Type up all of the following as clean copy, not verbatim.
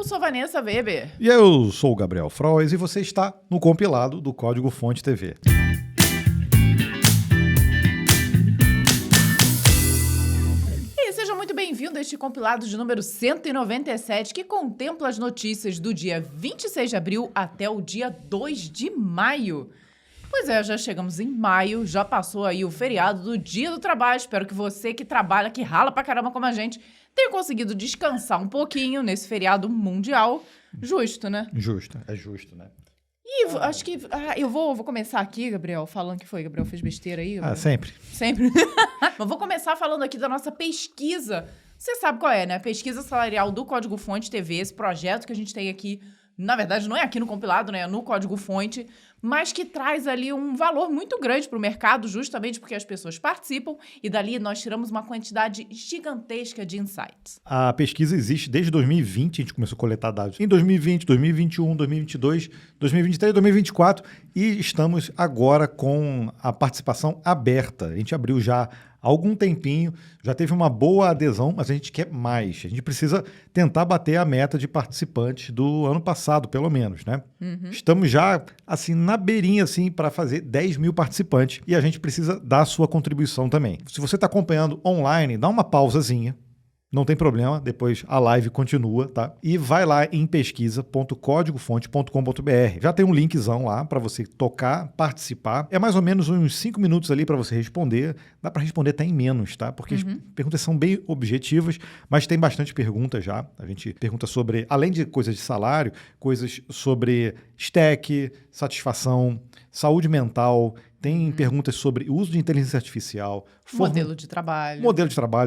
sou Vanessa Weber. E eu sou o Gabriel Frois e você está no compilado do Código Fonte TV. E seja muito bem-vindo a este compilado de número 197, que contempla as notícias do dia 26 de abril até o dia 2 de maio. Pois é, já chegamos em maio, já passou aí o feriado do Dia do Trabalho. Espero que você que trabalha, que rala pra caramba como a gente, tenha conseguido descansar um pouquinho nesse feriado mundial. Justo, né? Justo, é justo, né? E acho que... eu vou começar aqui, Gabriel, falando que foi. Gabriel fez besteira aí? Gabriel? Sempre. Sempre. Mas vou começar falando aqui da nossa pesquisa. Você sabe qual é, né? Pesquisa salarial do Código Fonte TV, esse projeto que a gente tem aqui. Na verdade, não é aqui no compilado, né? É no Código Fonte, mas que traz ali um valor muito grande para o mercado, justamente porque as pessoas participam e dali nós tiramos uma quantidade gigantesca de insights. A pesquisa existe desde 2020, a gente começou a coletar dados em 2020, 2021, 2022, 2023, 2024 e estamos agora com a participação aberta. A gente abriu já há algum tempinho, já teve uma boa adesão, mas a gente quer mais. A gente precisa tentar bater a meta de participantes do ano passado, pelo menos, né? Uhum. Estamos já, assim, na beirinha, assim, para fazer 10 mil participantes e a gente precisa dar a sua contribuição também. Se você está acompanhando online, dá uma pausazinha. Não tem problema, depois a live continua, tá? E vai lá em pesquisa.códigofonte.com.br. Já tem um linkzão lá para você tocar, participar. É mais ou menos uns 5 minutos ali para você responder. Dá para responder até em menos, tá? Porque as perguntas são bem objetivas, mas tem bastante perguntas já. A gente pergunta sobre, além de coisas de salário, coisas sobre stack, satisfação, saúde mental. Tem perguntas sobre o uso de inteligência artificial, modelo de trabalho,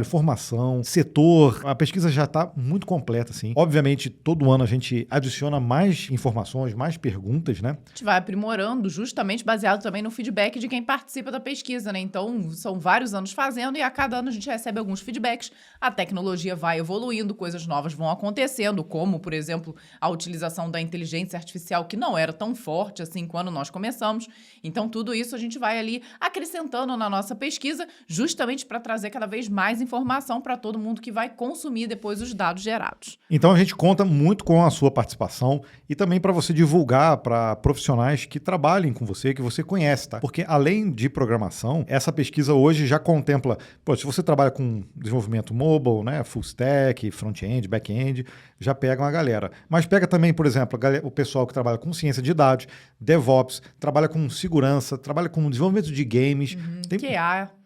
formação, setor. A pesquisa já está muito completa, assim. Obviamente, todo ano a gente adiciona mais informações, mais perguntas, né? A gente vai aprimorando, justamente baseado também no feedback de quem participa da pesquisa, né? Então, são vários anos fazendo e a cada ano a gente recebe alguns feedbacks. A tecnologia vai evoluindo, coisas novas vão acontecendo, como, por exemplo, a utilização da inteligência artificial, que não era tão forte assim quando nós começamos. Então, tudo isso a gente vai ali acrescentando na nossa pesquisa, justamente para trazer cada vez mais informação para todo mundo que vai consumir depois os dados gerados. Então a gente conta muito com a sua participação e também para você divulgar para profissionais que trabalhem com você, que você conhece, tá? Porque além de programação, essa pesquisa hoje já contempla, se você trabalha com desenvolvimento mobile, né, full stack, front-end, back-end, já pega uma galera. Mas pega também, por exemplo, o pessoal que trabalha com ciência de dados, DevOps, trabalha com segurança, trabalha com desenvolvimento de games.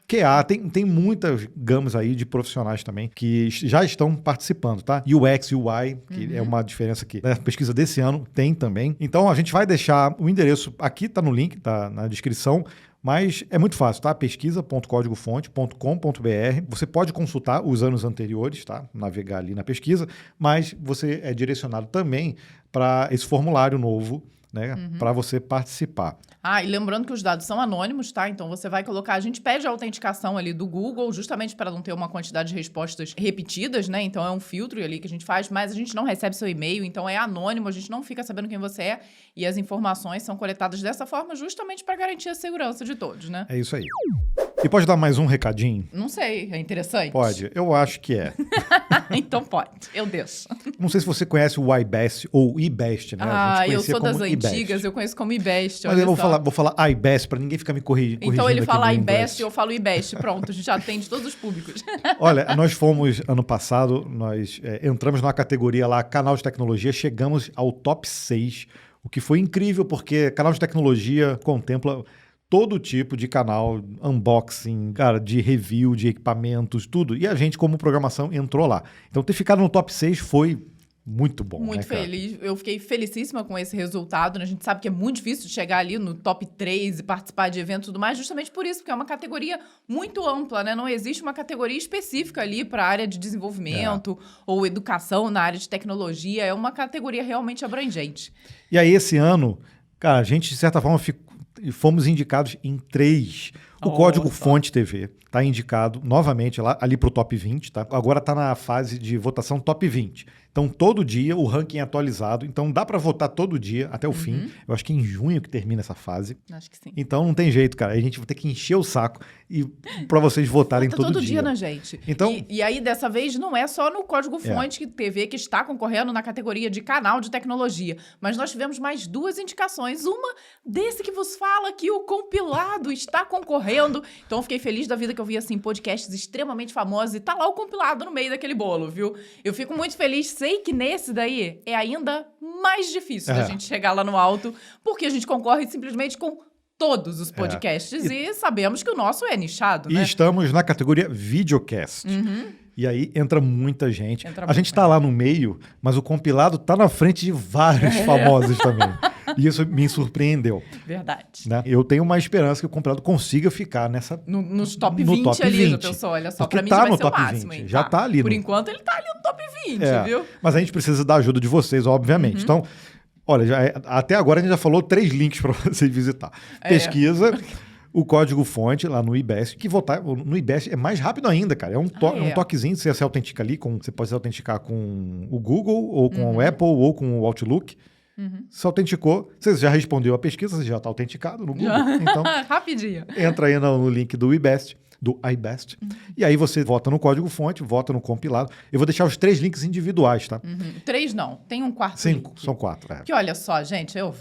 QA, tem muitas gamas aí de profissionais também que já estão participando, tá? UX, UI, que é uma diferença que na pesquisa desse ano tem também. Então, a gente vai deixar o endereço aqui, tá no link, tá na descrição, mas é muito fácil, tá? pesquisa.códigofonte.com.br. Você pode consultar os anos anteriores, tá? Navegar ali na pesquisa, mas você é direcionado também para esse formulário novo, né? Para você participar. E lembrando que os dados são anônimos, tá? Então você vai colocar... A gente pede a autenticação ali do Google, justamente para não ter uma quantidade de respostas repetidas, né? Então é um filtro ali que a gente faz, mas a gente não recebe seu e-mail, então é anônimo, a gente não fica sabendo quem você é e as informações são coletadas dessa forma justamente para garantir a segurança de todos, né? É isso aí. E pode dar mais um recadinho? Não sei, é interessante? Pode, eu acho que é. Então pode, eu deixo. Não sei se você conhece o iBest ou iBest, né? Eu sou das antigas, eu conheço como iBest. Mas eu vou falar iBest para ninguém ficar me corrigindo. Então ele fala iBest e eu falo iBest. Pronto, a gente atende todos os públicos. Olha, nós fomos, ano passado, nós entramos na categoria lá, canal de tecnologia, chegamos ao top 6, o que foi incrível, porque canal de tecnologia contempla todo tipo de canal, unboxing, cara, de review, de equipamentos, tudo. E a gente, como programação, entrou lá. Então, ter ficado no top 6 foi muito bom. Muito feliz. Eu fiquei felicíssima com esse resultado, né? A gente sabe que é muito difícil chegar ali no top 3 e participar de eventos e tudo mais, justamente por isso, porque é uma categoria muito ampla, né? Não existe uma categoria específica ali para a área de desenvolvimento ou educação na área de tecnologia. É uma categoria realmente abrangente. E aí, esse ano, cara, a gente, de certa forma, fomos indicados em 3. O código Fonte TV está indicado novamente ali para o top 20, tá? Agora está na fase de votação top 20. Então, todo dia o ranking é atualizado. Então, dá para votar todo dia até o fim. Eu acho que é em junho que termina essa fase. Acho que sim. Então, não tem jeito, cara. A gente vai ter que encher o saco para vocês votarem todo dia. Né, gente? Então, e aí, dessa vez, não é só no Código Fonte TV que está concorrendo na categoria de canal de tecnologia. Mas nós tivemos mais 2 indicações. Uma desse que vos fala que o compilado está concorrendo. Então, eu fiquei feliz da vida que eu vi, assim, podcasts extremamente famosos. E tá lá o compilado no meio daquele bolo, viu? Eu fico muito feliz. Sei que nesse daí é ainda mais difícil da gente chegar lá no alto, porque a gente concorre simplesmente com todos os podcasts e sabemos que o nosso é nichado, né? E estamos na categoria Videocast. E aí entra muita gente. A gente tá lá no meio, mas o compilado tá na frente de vários famosos também. E isso me surpreendeu. Verdade. Né? Eu tenho uma esperança que o compilado consiga ficar nos top 20 top ali, 20. Já pensou? Olha só, pra mim tá já vai no ser o top máximo. 20. Já tá ali. Por enquanto ele tá ali no top 20, viu? Mas a gente precisa da ajuda de vocês, obviamente. Então, olha, até agora a gente já falou 3 links para vocês visitar. Pesquisa o código fonte lá no IBEST, que votar no IBEST é mais rápido ainda, cara. É um toquezinho, você se autentica ali, você pode se autenticar com o Google, ou com o Apple, ou com o Outlook. Se autenticou, você já respondeu a pesquisa, você já está autenticado no Google. Então, rapidinho. Entra aí no link do IBEST, e aí você vota no código fonte, vota no compilado. Eu vou deixar os 3 links individuais, tá? 3 não, tem um quarto 5, link. são 4. Que olha só, gente, eu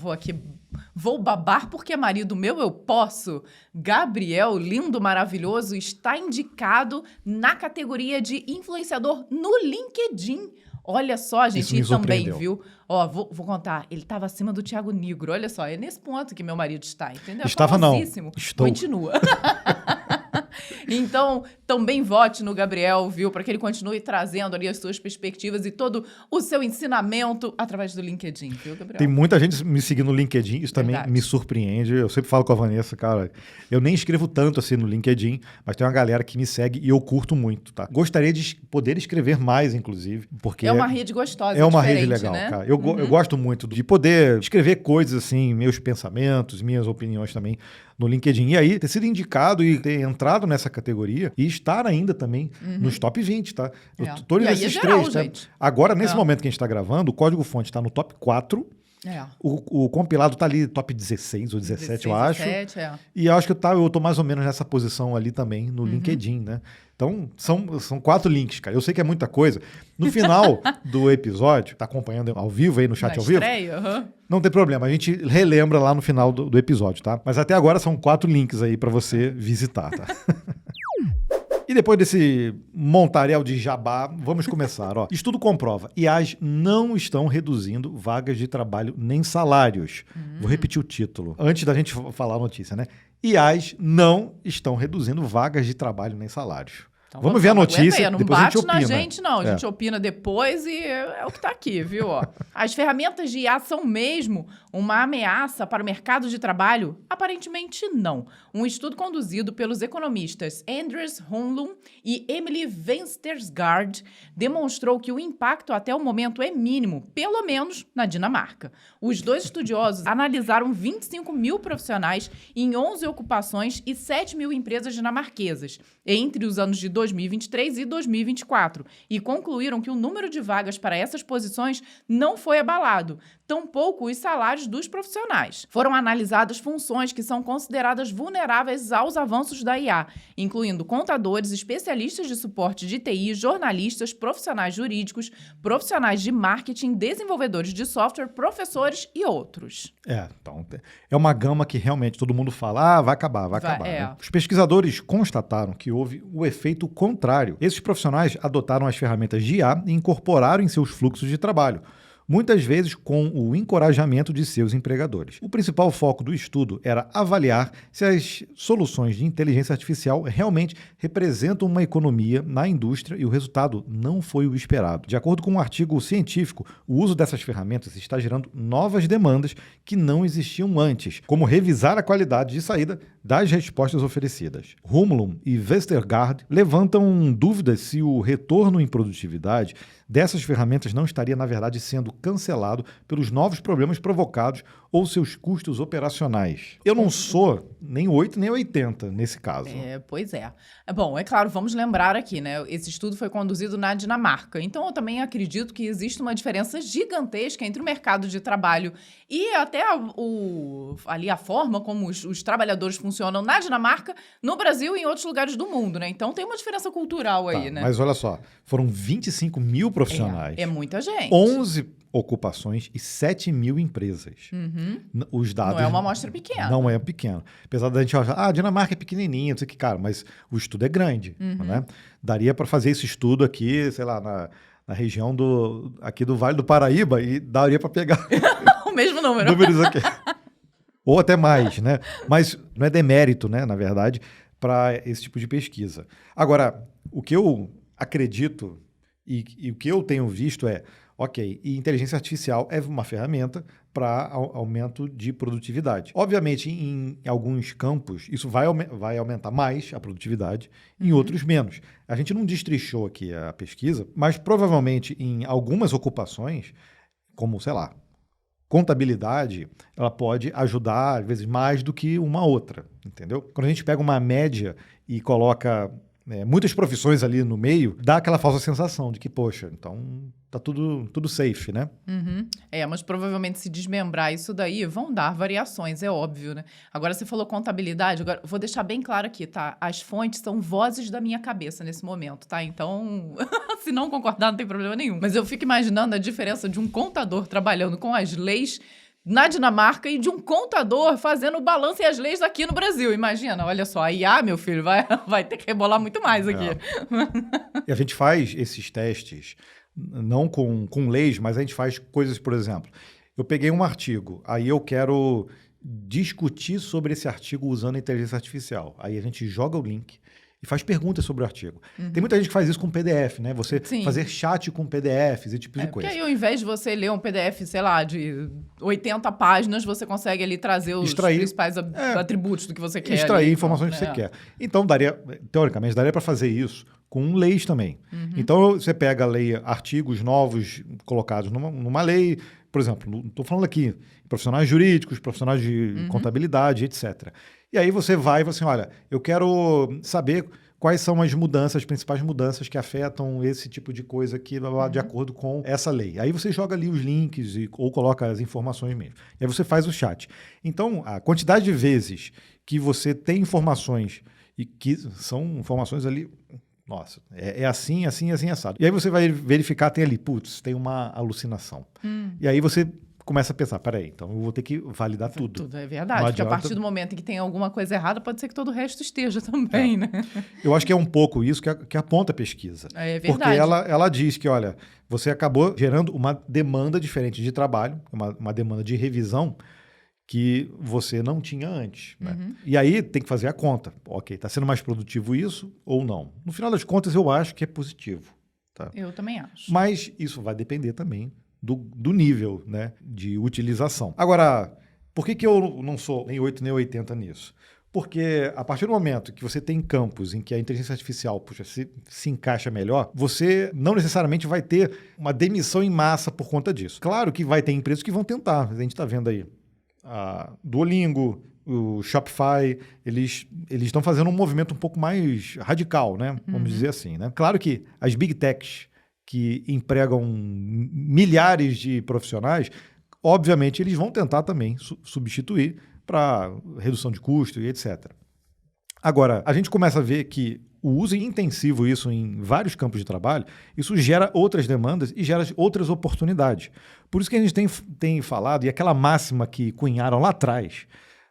vou babar porque é marido meu, eu posso. Gabriel, lindo, maravilhoso, está indicado na categoria de influenciador no LinkedIn. Olha só, gente, e também, viu? Ó, vou contar, ele estava acima do Thiago Nigro. Olha só, é nesse ponto que meu marido está, entendeu? Estava não, estou. Continua. Então, também vote no Gabriel, viu? Para que ele continue trazendo ali as suas perspectivas e todo o seu ensinamento através do LinkedIn, viu, Gabriel? Tem muita gente me seguindo no LinkedIn, isso também me surpreende. Eu sempre falo com a Vanessa, cara, eu nem escrevo tanto assim no LinkedIn, mas tem uma galera que me segue e eu curto muito, tá? Gostaria de poder escrever mais, inclusive, porque... É uma rede gostosa, é uma rede legal, né? Cara. Eu gosto muito de poder escrever coisas assim, meus pensamentos, minhas opiniões também no LinkedIn. E aí, ter sido indicado e ter entrado nessa categoria e estar ainda também nos top 20, tá? Todos esses 3, tá? Agora, nesse momento que a gente está gravando, o código-fonte está no top 4. O compilado tá ali top 16 ou 17, eu acho. 17, E eu acho que eu tô mais ou menos nessa posição ali também no LinkedIn, né? Então, são 4 links, cara. Eu sei que é muita coisa. No final do episódio, tá acompanhando ao vivo aí no chat ao vivo? Não tem problema, a gente relembra lá no final do episódio, tá? Mas até agora são 4 links aí para você visitar, tá? E depois desse montaréu de jabá, vamos começar. Ó. Estudo comprova, IAs não estão reduzindo vagas de trabalho nem salários. Vou repetir o título, antes da gente falar a notícia, né? IAs não estão reduzindo vagas de trabalho nem salários. Então, vamos ver a notícia, não depois a gente opina. Não bate na gente, não. A gente opina depois e é o que está aqui, viu? Ó. As ferramentas de IA são mesmo uma ameaça para o mercado de trabalho? Aparentemente, não. Um estudo conduzido pelos economistas Anders Honlund e Emily Venstersgaard demonstrou que o impacto até o momento é mínimo, pelo menos na Dinamarca. Os 2 estudiosos analisaram 25 mil profissionais em 11 ocupações e 7 mil empresas dinamarquesas, entre os anos de 2023 e 2024, e concluíram que o número de vagas para essas posições não foi abalado, tampouco os salários dos profissionais. Foram analisadas funções que são consideradas vulneráveis aos avanços da IA, incluindo contadores, especialistas de suporte de TI, jornalistas, profissionais jurídicos, profissionais de marketing, desenvolvedores de software, professores e outros. Então é uma gama que realmente todo mundo fala, vai acabar. Né? Os pesquisadores constataram que houve o efeito contrário. Esses profissionais adotaram as ferramentas de IA e incorporaram em seus fluxos de trabalho, muitas vezes com o encorajamento de seus empregadores. O principal foco do estudo era avaliar se as soluções de inteligência artificial realmente representam uma economia na indústria e o resultado não foi o esperado. De acordo com um artigo científico, o uso dessas ferramentas está gerando novas demandas que não existiam antes, como revisar a qualidade de saída das respostas oferecidas. Honlund e Vestergaard levantam dúvidas se o retorno em produtividade dessas ferramentas não estaria, na verdade, sendo cancelado pelos novos problemas provocados ou seus custos operacionais. Eu não sou nem 8 nem 80 nesse caso. Pois é. Bom, é claro, vamos lembrar aqui, né? Esse estudo foi conduzido na Dinamarca. Então, eu também acredito que existe uma diferença gigantesca entre o mercado de trabalho e até ali a forma como os trabalhadores funcionam na Dinamarca, no Brasil e em outros lugares do mundo, né? Então, tem uma diferença cultural aí, né? Mas olha só, foram 25 mil profissionais. É muita gente. 11 ocupações e 7 mil empresas. Os dados... Não é uma amostra pequena. Não é pequeno. Apesar da gente achar, a Dinamarca é pequenininha, não sei o que, cara, mas o estudo é grande, né? Daria para fazer esse estudo aqui, sei lá, na região aqui do Vale do Paraíba e daria para pegar O mesmo número. números aqui. Ou até mais, né? Mas não é demérito, né, na verdade, para esse tipo de pesquisa. Agora, o que eu acredito e o que eu tenho visto é, ok, e inteligência artificial é uma ferramenta para aumento de produtividade. Obviamente, em alguns campos, isso vai aumentar mais a produtividade, em outros menos. A gente não destrinchou aqui a pesquisa, mas provavelmente em algumas ocupações, como, sei lá, contabilidade, ela pode ajudar, às vezes, mais do que uma outra, entendeu? Quando a gente pega uma média e coloca muitas profissões ali no meio, dá aquela falsa sensação de que, poxa, então tá tudo safe, né? Mas provavelmente se desmembrar isso daí, vão dar variações, é óbvio, né? Agora, você falou contabilidade, agora vou deixar bem claro aqui, tá? As fontes são vozes da minha cabeça nesse momento, tá? Então, se não concordar, não tem problema nenhum. Mas eu fico imaginando a diferença de um contador trabalhando com as leis na Dinamarca e de um contador fazendo o balanço e as leis aqui no Brasil. Imagina, olha só, a IA, meu filho, vai ter que rebolar muito mais aqui. E a gente faz esses testes, não com leis, mas a gente faz coisas, por exemplo, eu peguei um artigo, aí eu quero discutir sobre esse artigo usando a inteligência artificial. Aí a gente joga o link e faz perguntas sobre o artigo. Tem muita gente que faz isso com PDF, né? Você fazer chat com PDFs e tipo de coisa. Porque aí, ao invés de você ler um PDF, sei lá, de 80 páginas, você consegue ali trazer os principais atributos do que você quer. Extrair informações que você quer. Então, teoricamente, daria para fazer isso com leis também. Então, você pega a lei, artigos novos colocados numa lei, por exemplo, estou falando aqui, profissionais jurídicos, profissionais de contabilidade, etc. E aí você vai e fala assim, olha, eu quero saber quais são as principais mudanças que afetam esse tipo de coisa aqui, de acordo com essa lei. Aí você joga ali os links ou coloca as informações mesmo. E aí você faz o chat. Então, a quantidade de vezes que você tem informações e que são informações ali... Nossa, é assim, assado. E aí você vai verificar, tem ali, tem uma alucinação. E aí você começa a pensar, peraí, então eu vou ter que validar tudo. Tudo, é verdade, porque a partir do momento em que tem alguma coisa errada, pode ser que todo o resto esteja também, né? Eu acho que é um pouco isso que aponta a pesquisa. É verdade. Porque ela diz que, olha, você acabou gerando uma demanda diferente de trabalho, uma demanda de revisão que você não tinha antes. Né? E aí tem que fazer a conta. Ok, está sendo mais produtivo isso ou não? No final das contas, eu acho que é positivo. Tá? Eu também acho. Mas isso vai depender também do nível, né, de utilização. Agora, por que eu não sou nem 8 nem 80 nisso? Porque a partir do momento que você tem campos em que a inteligência artificial se encaixa melhor, você não necessariamente vai ter uma demissão em massa por conta disso. Claro que vai ter empresas que vão tentar. A gente está vendo aí a Duolingo, o Shopify, eles estão fazendo um movimento um pouco mais radical, né? Vamos dizer assim, né? Claro que as big techs que empregam milhares de profissionais, obviamente eles vão tentar também substituir para redução de custo e etc. Agora, a gente começa a ver que o uso intensivo isso em vários campos de trabalho, isso gera outras demandas e gera outras oportunidades. Por isso que a gente tem falado, e aquela máxima que cunharam lá atrás,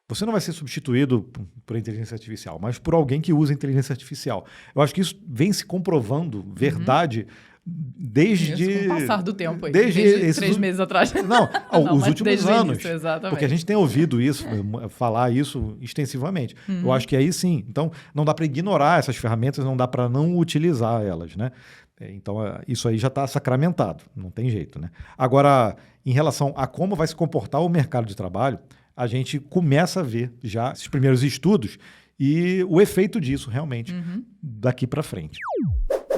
você não vai ser substituído por inteligência artificial, mas por alguém que usa inteligência artificial. Eu acho que isso vem se comprovando verdade desde... Com o passar do tempo aí. Desde 3 meses atrás. Não, os últimos anos. Início, exatamente. Porque a gente tem ouvido isso, falar isso extensivamente. Eu acho que aí sim. Então, não dá para ignorar essas ferramentas, não dá para não utilizar elas, né? Então, isso aí já está sacramentado, não tem jeito, né? Agora, em relação a como vai se comportar o mercado de trabalho, a gente começa a ver já esses primeiros estudos e o efeito disso realmente daqui para frente.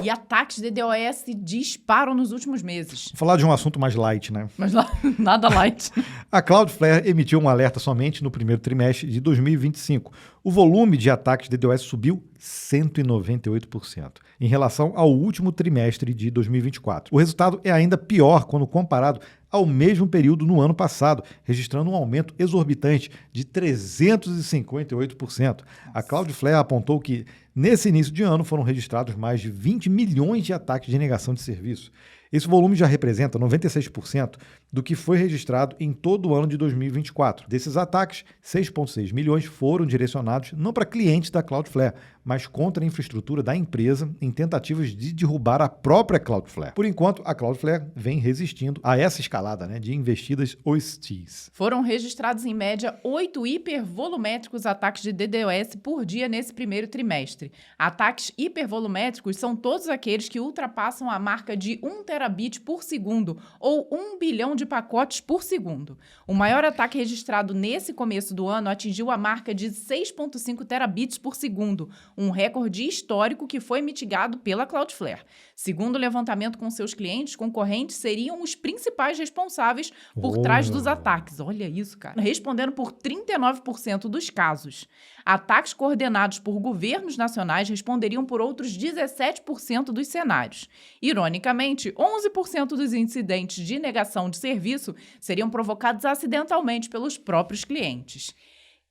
E ataques de DDoS disparam nos últimos meses. Vou falar de um assunto mais light, né? Mas lá, nada light. A Cloudflare emitiu um alerta somente no primeiro trimestre de 2025. O volume de ataques de DDoS subiu 198% em relação ao último trimestre de 2024. O resultado é ainda pior quando comparado ao mesmo período no ano passado, registrando um aumento exorbitante de 358%. A Cloudflare apontou que, nesse início de ano, foram registrados mais de 20 milhões de ataques de negação de serviço. Esse volume já representa 96% do que foi registrado em todo o ano de 2024. Desses ataques, 6,6 milhões foram direcionados não para clientes da Cloudflare, mas contra a infraestrutura da empresa em tentativas de derrubar a própria Cloudflare. Por enquanto, a Cloudflare vem resistindo a essa escalada, de investidas hostis. Foram registrados em média 8 hipervolumétricos ataques de DDoS por dia nesse primeiro trimestre. Ataques hipervolumétricos são todos aqueles que ultrapassam a marca de 1 terabit por segundo ou 1 bilhão de pacotes por segundo. O maior ataque registrado nesse começo do ano atingiu a marca de 6,5 terabits por segundo, um recorde histórico que foi mitigado pela Cloudflare. Segundo o levantamento com seus clientes, concorrentes seriam os principais responsáveis por trás dos ataques. Olha isso, cara. Respondendo por 39% dos casos. Ataques coordenados por governos nacionais responderiam por outros 17% dos cenários. Ironicamente, 11% dos incidentes de negação de serviço seriam provocados acidentalmente pelos próprios clientes.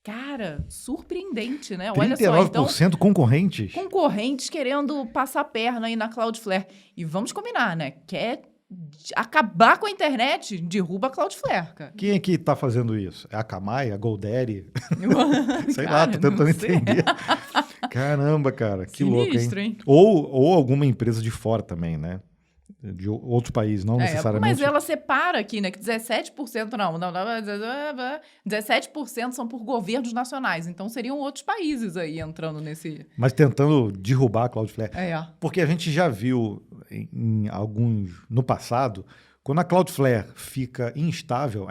Cara, surpreendente, né? Olha só, então, 39% concorrentes? Concorrentes querendo passar a perna aí na Cloudflare. E vamos combinar, né? Quer acabar com a internet, derruba a Cloudflare, cara. Quem é que tá fazendo isso? É a Akamai, a GoDaddy? Sei Cara, lá, tô tentando não sei. entender. Caramba, cara, que Sinistro, louco, hein? hein? Ou alguma empresa de fora também, né? De outros países, não necessariamente. Mas ela separa aqui, né? Que 17% não, 17% são por governos nacionais. Então seriam outros países aí entrando nesse... Mas tentando derrubar a Cloudflare. Porque Porque a gente já viu em alguns no passado, quando a Cloudflare fica instável,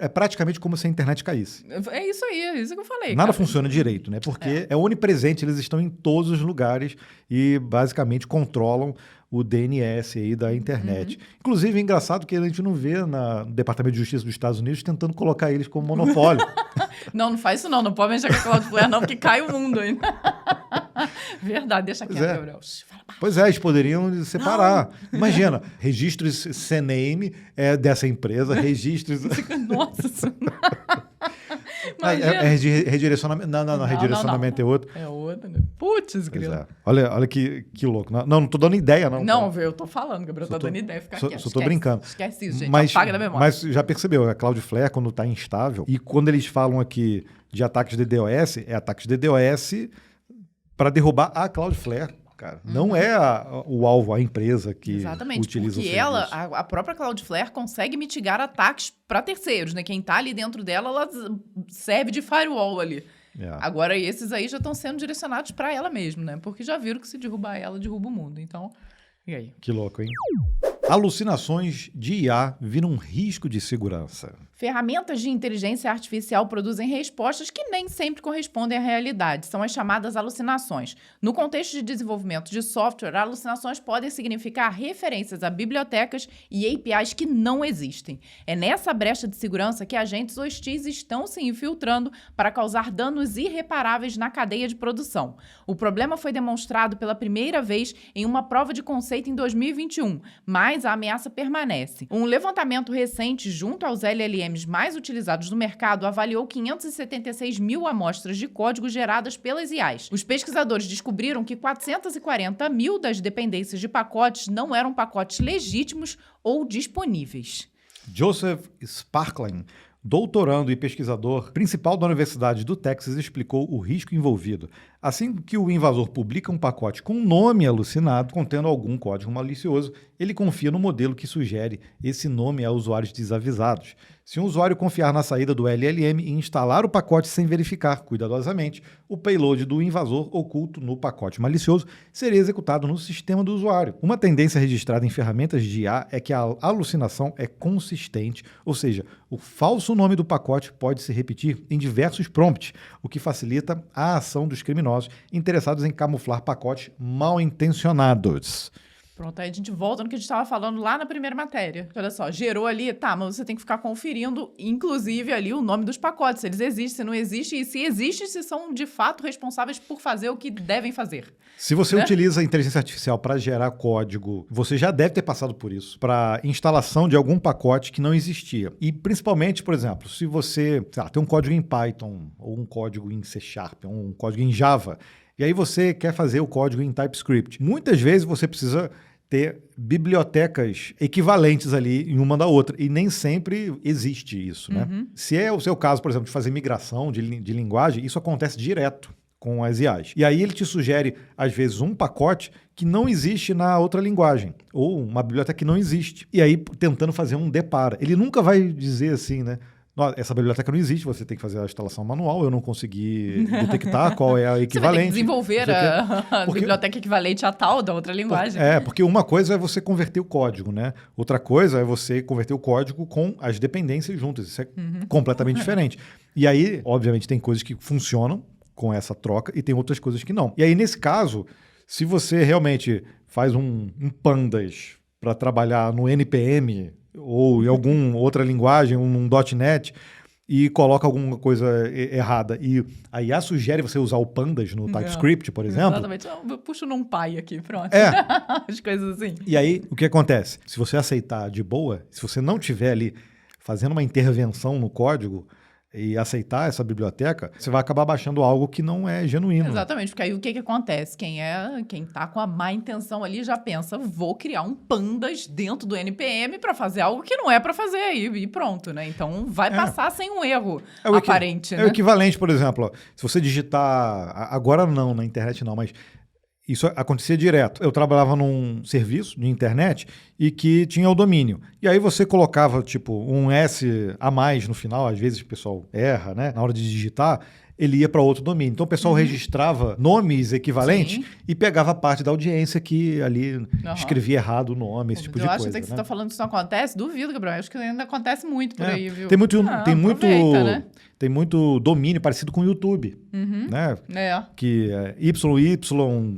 é praticamente como se a internet caísse. é isso aí, é isso que eu falei. Nada cara. funciona direito, né? Porque é onipresente, eles estão em todos os lugares e basicamente controlam o DNS aí da internet. Inclusive, é engraçado que a gente não vê no Departamento de Justiça dos Estados Unidos tentando colocar eles como monopólio. Não faz isso não. Não pode mexer com a Cloudflare não, porque cai o mundo ainda. Verdade, deixa quieto, Gabriel. Fala baixo. Pois é, eles poderiam separar. Imagina, registros CNAME dessa empresa, registros... Nossa Senhora. É redirecionamento. Não, redirecionamento é outro. É outro, né? Putz, Pois grilo. é. Olha que louco. Não tô dando ideia, não. Não, eu tô falando, Gabriel, tá dando ideia. Fica quieto. Só tô brincando. Esquece isso, gente. Mas, Apaga da memória. mas já percebeu, a Cloudflare, quando tá instável, e quando eles falam aqui de ataques de DDoS, é ataques de DDoS para derrubar a Cloudflare, cara. Não é o alvo, a empresa que Exatamente, utiliza o porque serviço. a própria Cloudflare consegue mitigar ataques para terceiros, né? Quem tá ali dentro dela, ela serve de firewall ali. É. Agora, esses aí já estão sendo direcionados para ela mesmo, né? Porque já viram que se derrubar ela, derruba o mundo. Então, e aí? Que louco, hein? Alucinações de IA viram um risco de segurança. Ferramentas de inteligência artificial produzem respostas que nem sempre correspondem à realidade. São as chamadas alucinações. No contexto de desenvolvimento de software, alucinações podem significar referências a bibliotecas e APIs que não existem. É nessa brecha de segurança que agentes hostis estão se infiltrando para causar danos irreparáveis na cadeia de produção. O problema foi demonstrado pela primeira vez em uma prova de conceito em 2021, mas a ameaça permanece. Um levantamento recente junto aos LLMs mais utilizados no mercado avaliou 576 mil amostras de código geradas pelas IAs. Os pesquisadores descobriram que 440 mil das dependências de pacotes não eram pacotes legítimos ou disponíveis. Joseph Sparkling, doutorando e pesquisador principal da Universidade do Texas, explicou o risco envolvido. Assim que o invasor publica um pacote com um nome alucinado, contendo algum código malicioso, ele confia no modelo que sugere esse nome a usuários desavisados. Se um usuário confiar na saída do LLM e instalar o pacote sem verificar cuidadosamente, o payload do invasor oculto no pacote malicioso seria executado no sistema do usuário. Uma tendência registrada em ferramentas de IA é que a alucinação é consistente, ou seja, o falso nome do pacote pode se repetir em diversos prompts, o que facilita a ação dos criminosos criminosos interessados em camuflar pacotes mal intencionados. Pronto, aí a gente volta no que a gente estava falando lá na primeira matéria. Olha só, gerou ali, tá, mas você tem que ficar conferindo, inclusive, ali o nome dos pacotes, se eles existem, se não existem, e se existem, se são de fato responsáveis por fazer o que devem fazer. Se você utiliza a inteligência artificial para gerar código, você já deve ter passado por isso, para instalação de algum pacote que não existia. E principalmente, por exemplo, se você tem um código em Python, ou um código em C#, ou um código em Java, e aí você quer fazer o código em TypeScript. Muitas vezes você precisa ter bibliotecas equivalentes ali em uma da outra. E nem sempre existe isso, né? Se é o seu caso, por exemplo, de fazer migração de linguagem, isso acontece direto com as IAs. E aí ele te sugere, às vezes, um pacote que não existe na outra linguagem, ou uma biblioteca que não existe. E aí, tentando fazer um depara. Ele nunca vai dizer assim, né? Essa biblioteca não existe, você tem que fazer a instalação manual, eu não consegui detectar qual é a equivalente. Você vai ter que desenvolver a biblioteca equivalente à tal da outra linguagem. Porque uma coisa é você converter o código, né? Outra coisa é você converter o código com as dependências juntas. Isso é completamente diferente. E aí, obviamente, tem coisas que funcionam com essa troca e tem outras coisas que não. E aí, nesse caso, se você realmente faz um pandas para trabalhar no NPM ou em alguma outra linguagem, um .NET, e coloca alguma coisa errada, e a IA sugere você usar o pandas no TypeScript, por exemplo. Exatamente. Eu puxo num pai aqui, pronto. As coisas assim. E aí, o que acontece? Se você aceitar de boa, se você não estiver ali fazendo uma intervenção no código e aceitar essa biblioteca, você vai acabar baixando algo que não é genuíno. Exatamente, porque aí o que acontece? Quem tá com a má intenção ali já pensa, vou criar um pandas dentro do NPM para fazer algo que não é para fazer aí, e pronto, né? Então vai passar sem um erro aparente, né? É o equivalente, por exemplo, se você digitar, agora não, na internet não, mas isso acontecia direto. Eu trabalhava num serviço de internet e que tinha o domínio. E aí você colocava, tipo, um S a mais no final, às vezes o pessoal erra, né? Na hora de digitar, ele ia para outro domínio. Então o pessoal registrava nomes equivalentes e pegava parte da audiência que ali escrevia errado o nome, esse tipo de coisa. Eu acho que você está falando que isso não acontece. Duvido, Gabriel. Acho que ainda acontece muito por aí, viu? Tem muito domínio parecido com o YouTube, né? Que é YY,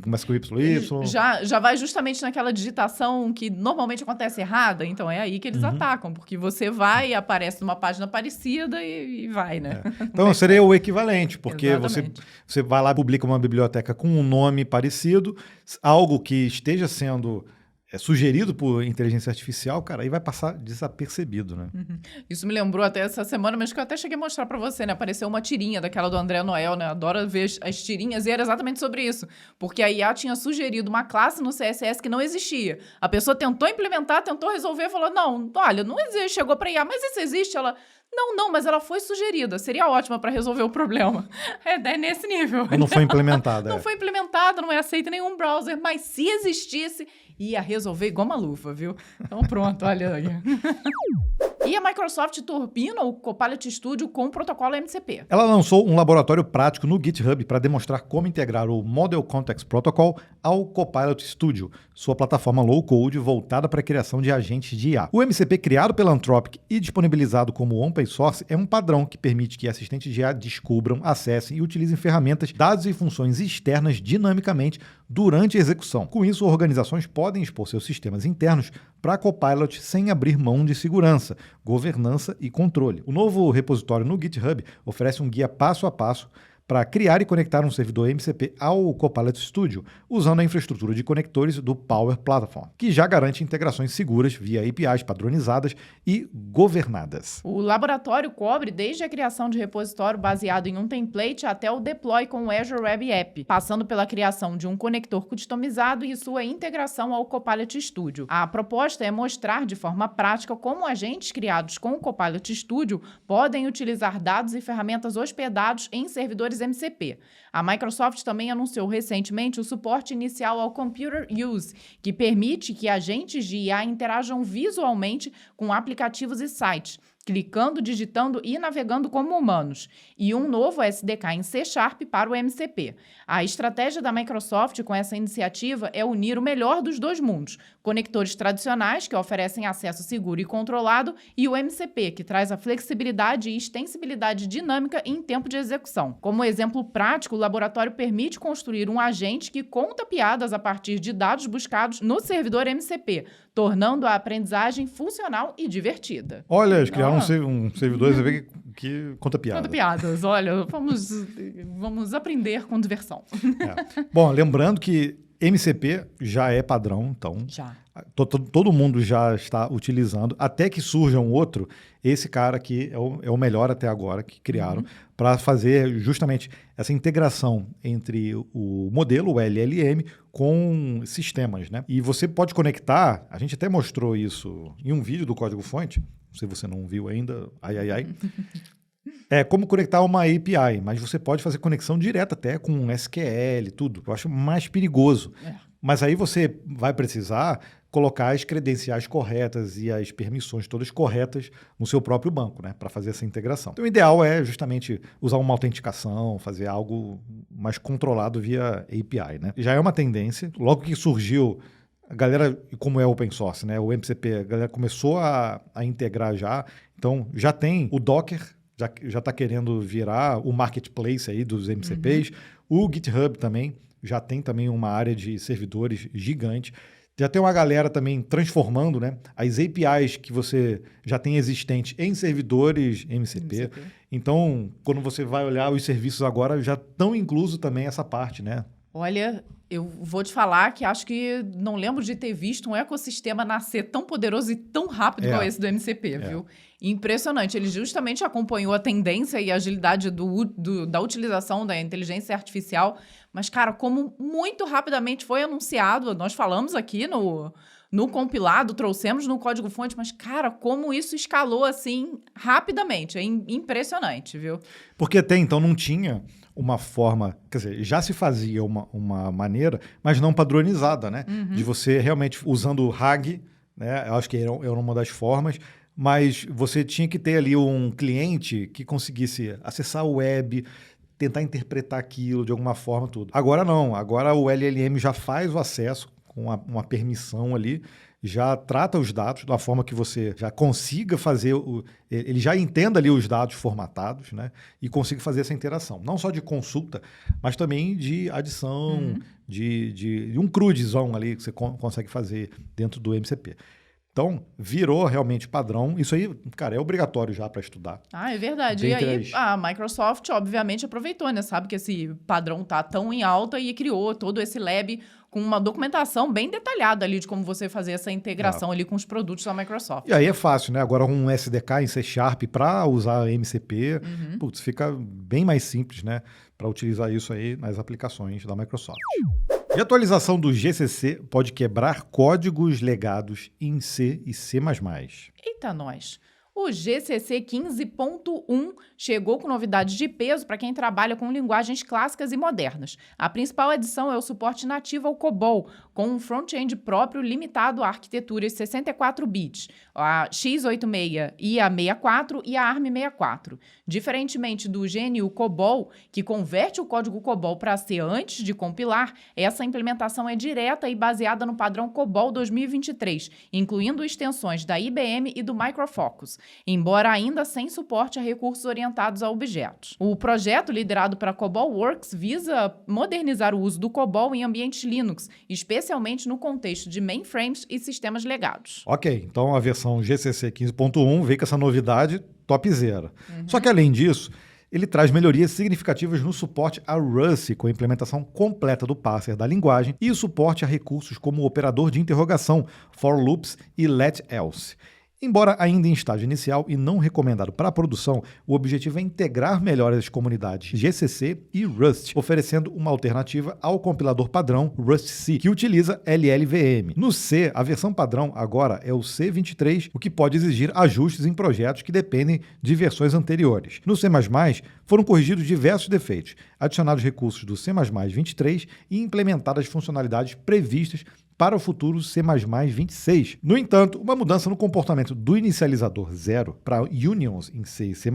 começa com YY. Já vai justamente naquela digitação que normalmente acontece errada, então é aí que eles atacam, porque você vai e aparece numa página parecida e vai, né? Então seria o equivalente, porque você vai lá e publica uma biblioteca com um nome parecido, algo que esteja sendo sugerido por inteligência artificial, cara, aí vai passar desapercebido, né? Isso me lembrou até essa semana, mas que eu até cheguei a mostrar pra você, né? Apareceu uma tirinha daquela do André Noel, né? Adoro ver as tirinhas, e era exatamente sobre isso. Porque a IA tinha sugerido uma classe no CSS que não existia. A pessoa tentou implementar, tentou resolver, falou, não, olha, não existe, chegou pra IA, mas isso existe? Ela... Não, mas ela foi sugerida. Seria ótima para resolver o problema. É nesse nível. Não foi implementada. Não foi implementada, não é aceita em nenhum browser, mas se existisse, ia resolver igual uma luva, viu? Então pronto, olha aí. E a Microsoft turbina o Copilot Studio com o protocolo MCP. Ela lançou um laboratório prático no GitHub para demonstrar como integrar o Model Context Protocol ao Copilot Studio, sua plataforma low-code voltada para a criação de agentes de IA. O MCP, criado pela Anthropic e disponibilizado como open source, é um padrão que permite que assistentes de IA descubram, acessem e utilizem ferramentas, dados e funções externas dinamicamente durante a execução. Com isso, organizações podem expor seus sistemas internos para Copilot sem abrir mão de segurança, governança e controle. O novo repositório no GitHub oferece um guia passo a passo para criar e conectar um servidor MCP ao Copilot Studio, usando a infraestrutura de conectores do Power Platform, que já garante integrações seguras via APIs padronizadas e governadas. O laboratório cobre desde a criação de repositório baseado em um template até o deploy com o Azure Web App, passando pela criação de um conector customizado e sua integração ao Copilot Studio. A proposta é mostrar de forma prática como agentes criados com o Copilot Studio podem utilizar dados e ferramentas hospedados em servidores MCP. A Microsoft também anunciou recentemente o suporte inicial ao Computer Use, que permite que agentes de IA interajam visualmente com aplicativos e sites, clicando, digitando e navegando como humanos, e um novo SDK em C# para o MCP. A estratégia da Microsoft com essa iniciativa é unir o melhor dos dois mundos, conectores tradicionais, que oferecem acesso seguro e controlado, e o MCP, que traz a flexibilidade e extensibilidade dinâmica em tempo de execução. Como exemplo prático, o laboratório permite construir um agente que conta piadas a partir de dados buscados no servidor MCP, tornando a aprendizagem funcional e divertida. Olha, eles criaram um servidor que conta piadas. Conta piadas, olha, vamos aprender com diversão. Bom, lembrando que MCP já é padrão, então Já. todo mundo já está utilizando, até que surja um outro. Esse cara aqui é o melhor até agora que criaram para fazer justamente essa integração entre o modelo, o LLM, com sistemas, né? E você pode conectar, a gente até mostrou isso em um vídeo do Código-Fonte, se você não viu ainda, É como conectar uma API, mas você pode fazer conexão direta até com SQL, tudo. Eu acho mais perigoso. Mas aí você vai precisar colocar as credenciais corretas e as permissões todas corretas no seu próprio banco, né, para fazer essa integração. Então, o ideal é justamente usar uma autenticação, fazer algo mais controlado via API, né? Já é uma tendência. Logo que surgiu, a galera, como é open source, né, o MCP, a galera começou a integrar já. Então, já tem o Docker, já está querendo virar o marketplace aí dos MCPs. O GitHub também já tem também uma área de servidores gigante. Já tem uma galera também transformando, né, as APIs que você já tem existentes em servidores MCP. Então, quando você vai olhar os serviços agora, já estão incluso também essa parte, né? Olha, eu vou te falar que acho que não lembro de ter visto um ecossistema nascer tão poderoso e tão rápido igual esse do MCP, viu? Impressionante. Ele justamente acompanhou a tendência e a agilidade da utilização da inteligência artificial. Mas, cara, como muito rapidamente foi anunciado, nós falamos aqui no compilado, trouxemos no código-fonte, mas, cara, como isso escalou, assim, rapidamente. É impressionante, viu? Porque até então não tinha uma forma, quer dizer, já se fazia uma maneira, mas não padronizada, né? De você realmente usando o RAG, né? Eu acho que era uma das formas, mas você tinha que ter ali um cliente que conseguisse acessar o web, tentar interpretar aquilo de alguma forma, tudo. Agora não, agora o LLM já faz o acesso com uma permissão ali, já trata os dados da forma que você já consiga fazer, ele já entenda ali os dados formatados, né? E consiga fazer essa interação. Não só de consulta, mas também de adição, de um cruzão ali que você consegue fazer dentro do MCP. Então, virou realmente padrão. Isso aí, cara, é obrigatório já para estudar. Ah, é verdade. E aí, a Microsoft, obviamente, aproveitou, né? Sabe que esse padrão tá tão em alta e criou todo esse lab com uma documentação bem detalhada ali de como você fazer essa integração ali com os produtos da Microsoft. E aí é fácil, né? Agora um SDK em C# para usar MCP, putz, fica bem mais simples, né? Para utilizar isso aí nas aplicações da Microsoft. E a atualização do GCC pode quebrar códigos legados em C e C++. Eita, nós! O GCC 15.1 chegou com novidades de peso para quem trabalha com linguagens clássicas e modernas. A principal adição é o suporte nativo ao COBOL, com um front-end próprio limitado a arquiteturas 64 bits, a x86 e a 64 e a ARM64. Diferentemente do GNU COBOL, que converte o código COBOL para C antes de compilar, essa implementação é direta e baseada no padrão COBOL 2023, incluindo extensões da IBM e do Micro Focus, embora ainda sem suporte a recursos orientados a objetos. O projeto, liderado pela COBOL-Works, visa modernizar o uso do COBOL em ambientes Linux, especialmente no contexto de mainframes e sistemas legados. Ok, então a versão GCC 15.1 veio com essa novidade topzera. Só que, além disso, ele traz melhorias significativas no suporte a Rust, com a implementação completa do parser da linguagem e o suporte a recursos como o operador de interrogação, for loops e let else. Embora ainda em estágio inicial e não recomendado para a produção, o objetivo é integrar melhor as comunidades GCC e Rust, oferecendo uma alternativa ao compilador padrão Rust-C, que utiliza LLVM. No C, a versão padrão agora é o C23, o que pode exigir ajustes em projetos que dependem de versões anteriores. No C++, foram corrigidos diversos defeitos, adicionados recursos do C++ 23 e implementadas funcionalidades previstas para o futuro C++ 26. No entanto, uma mudança no comportamento do inicializador 0 para unions em C e C++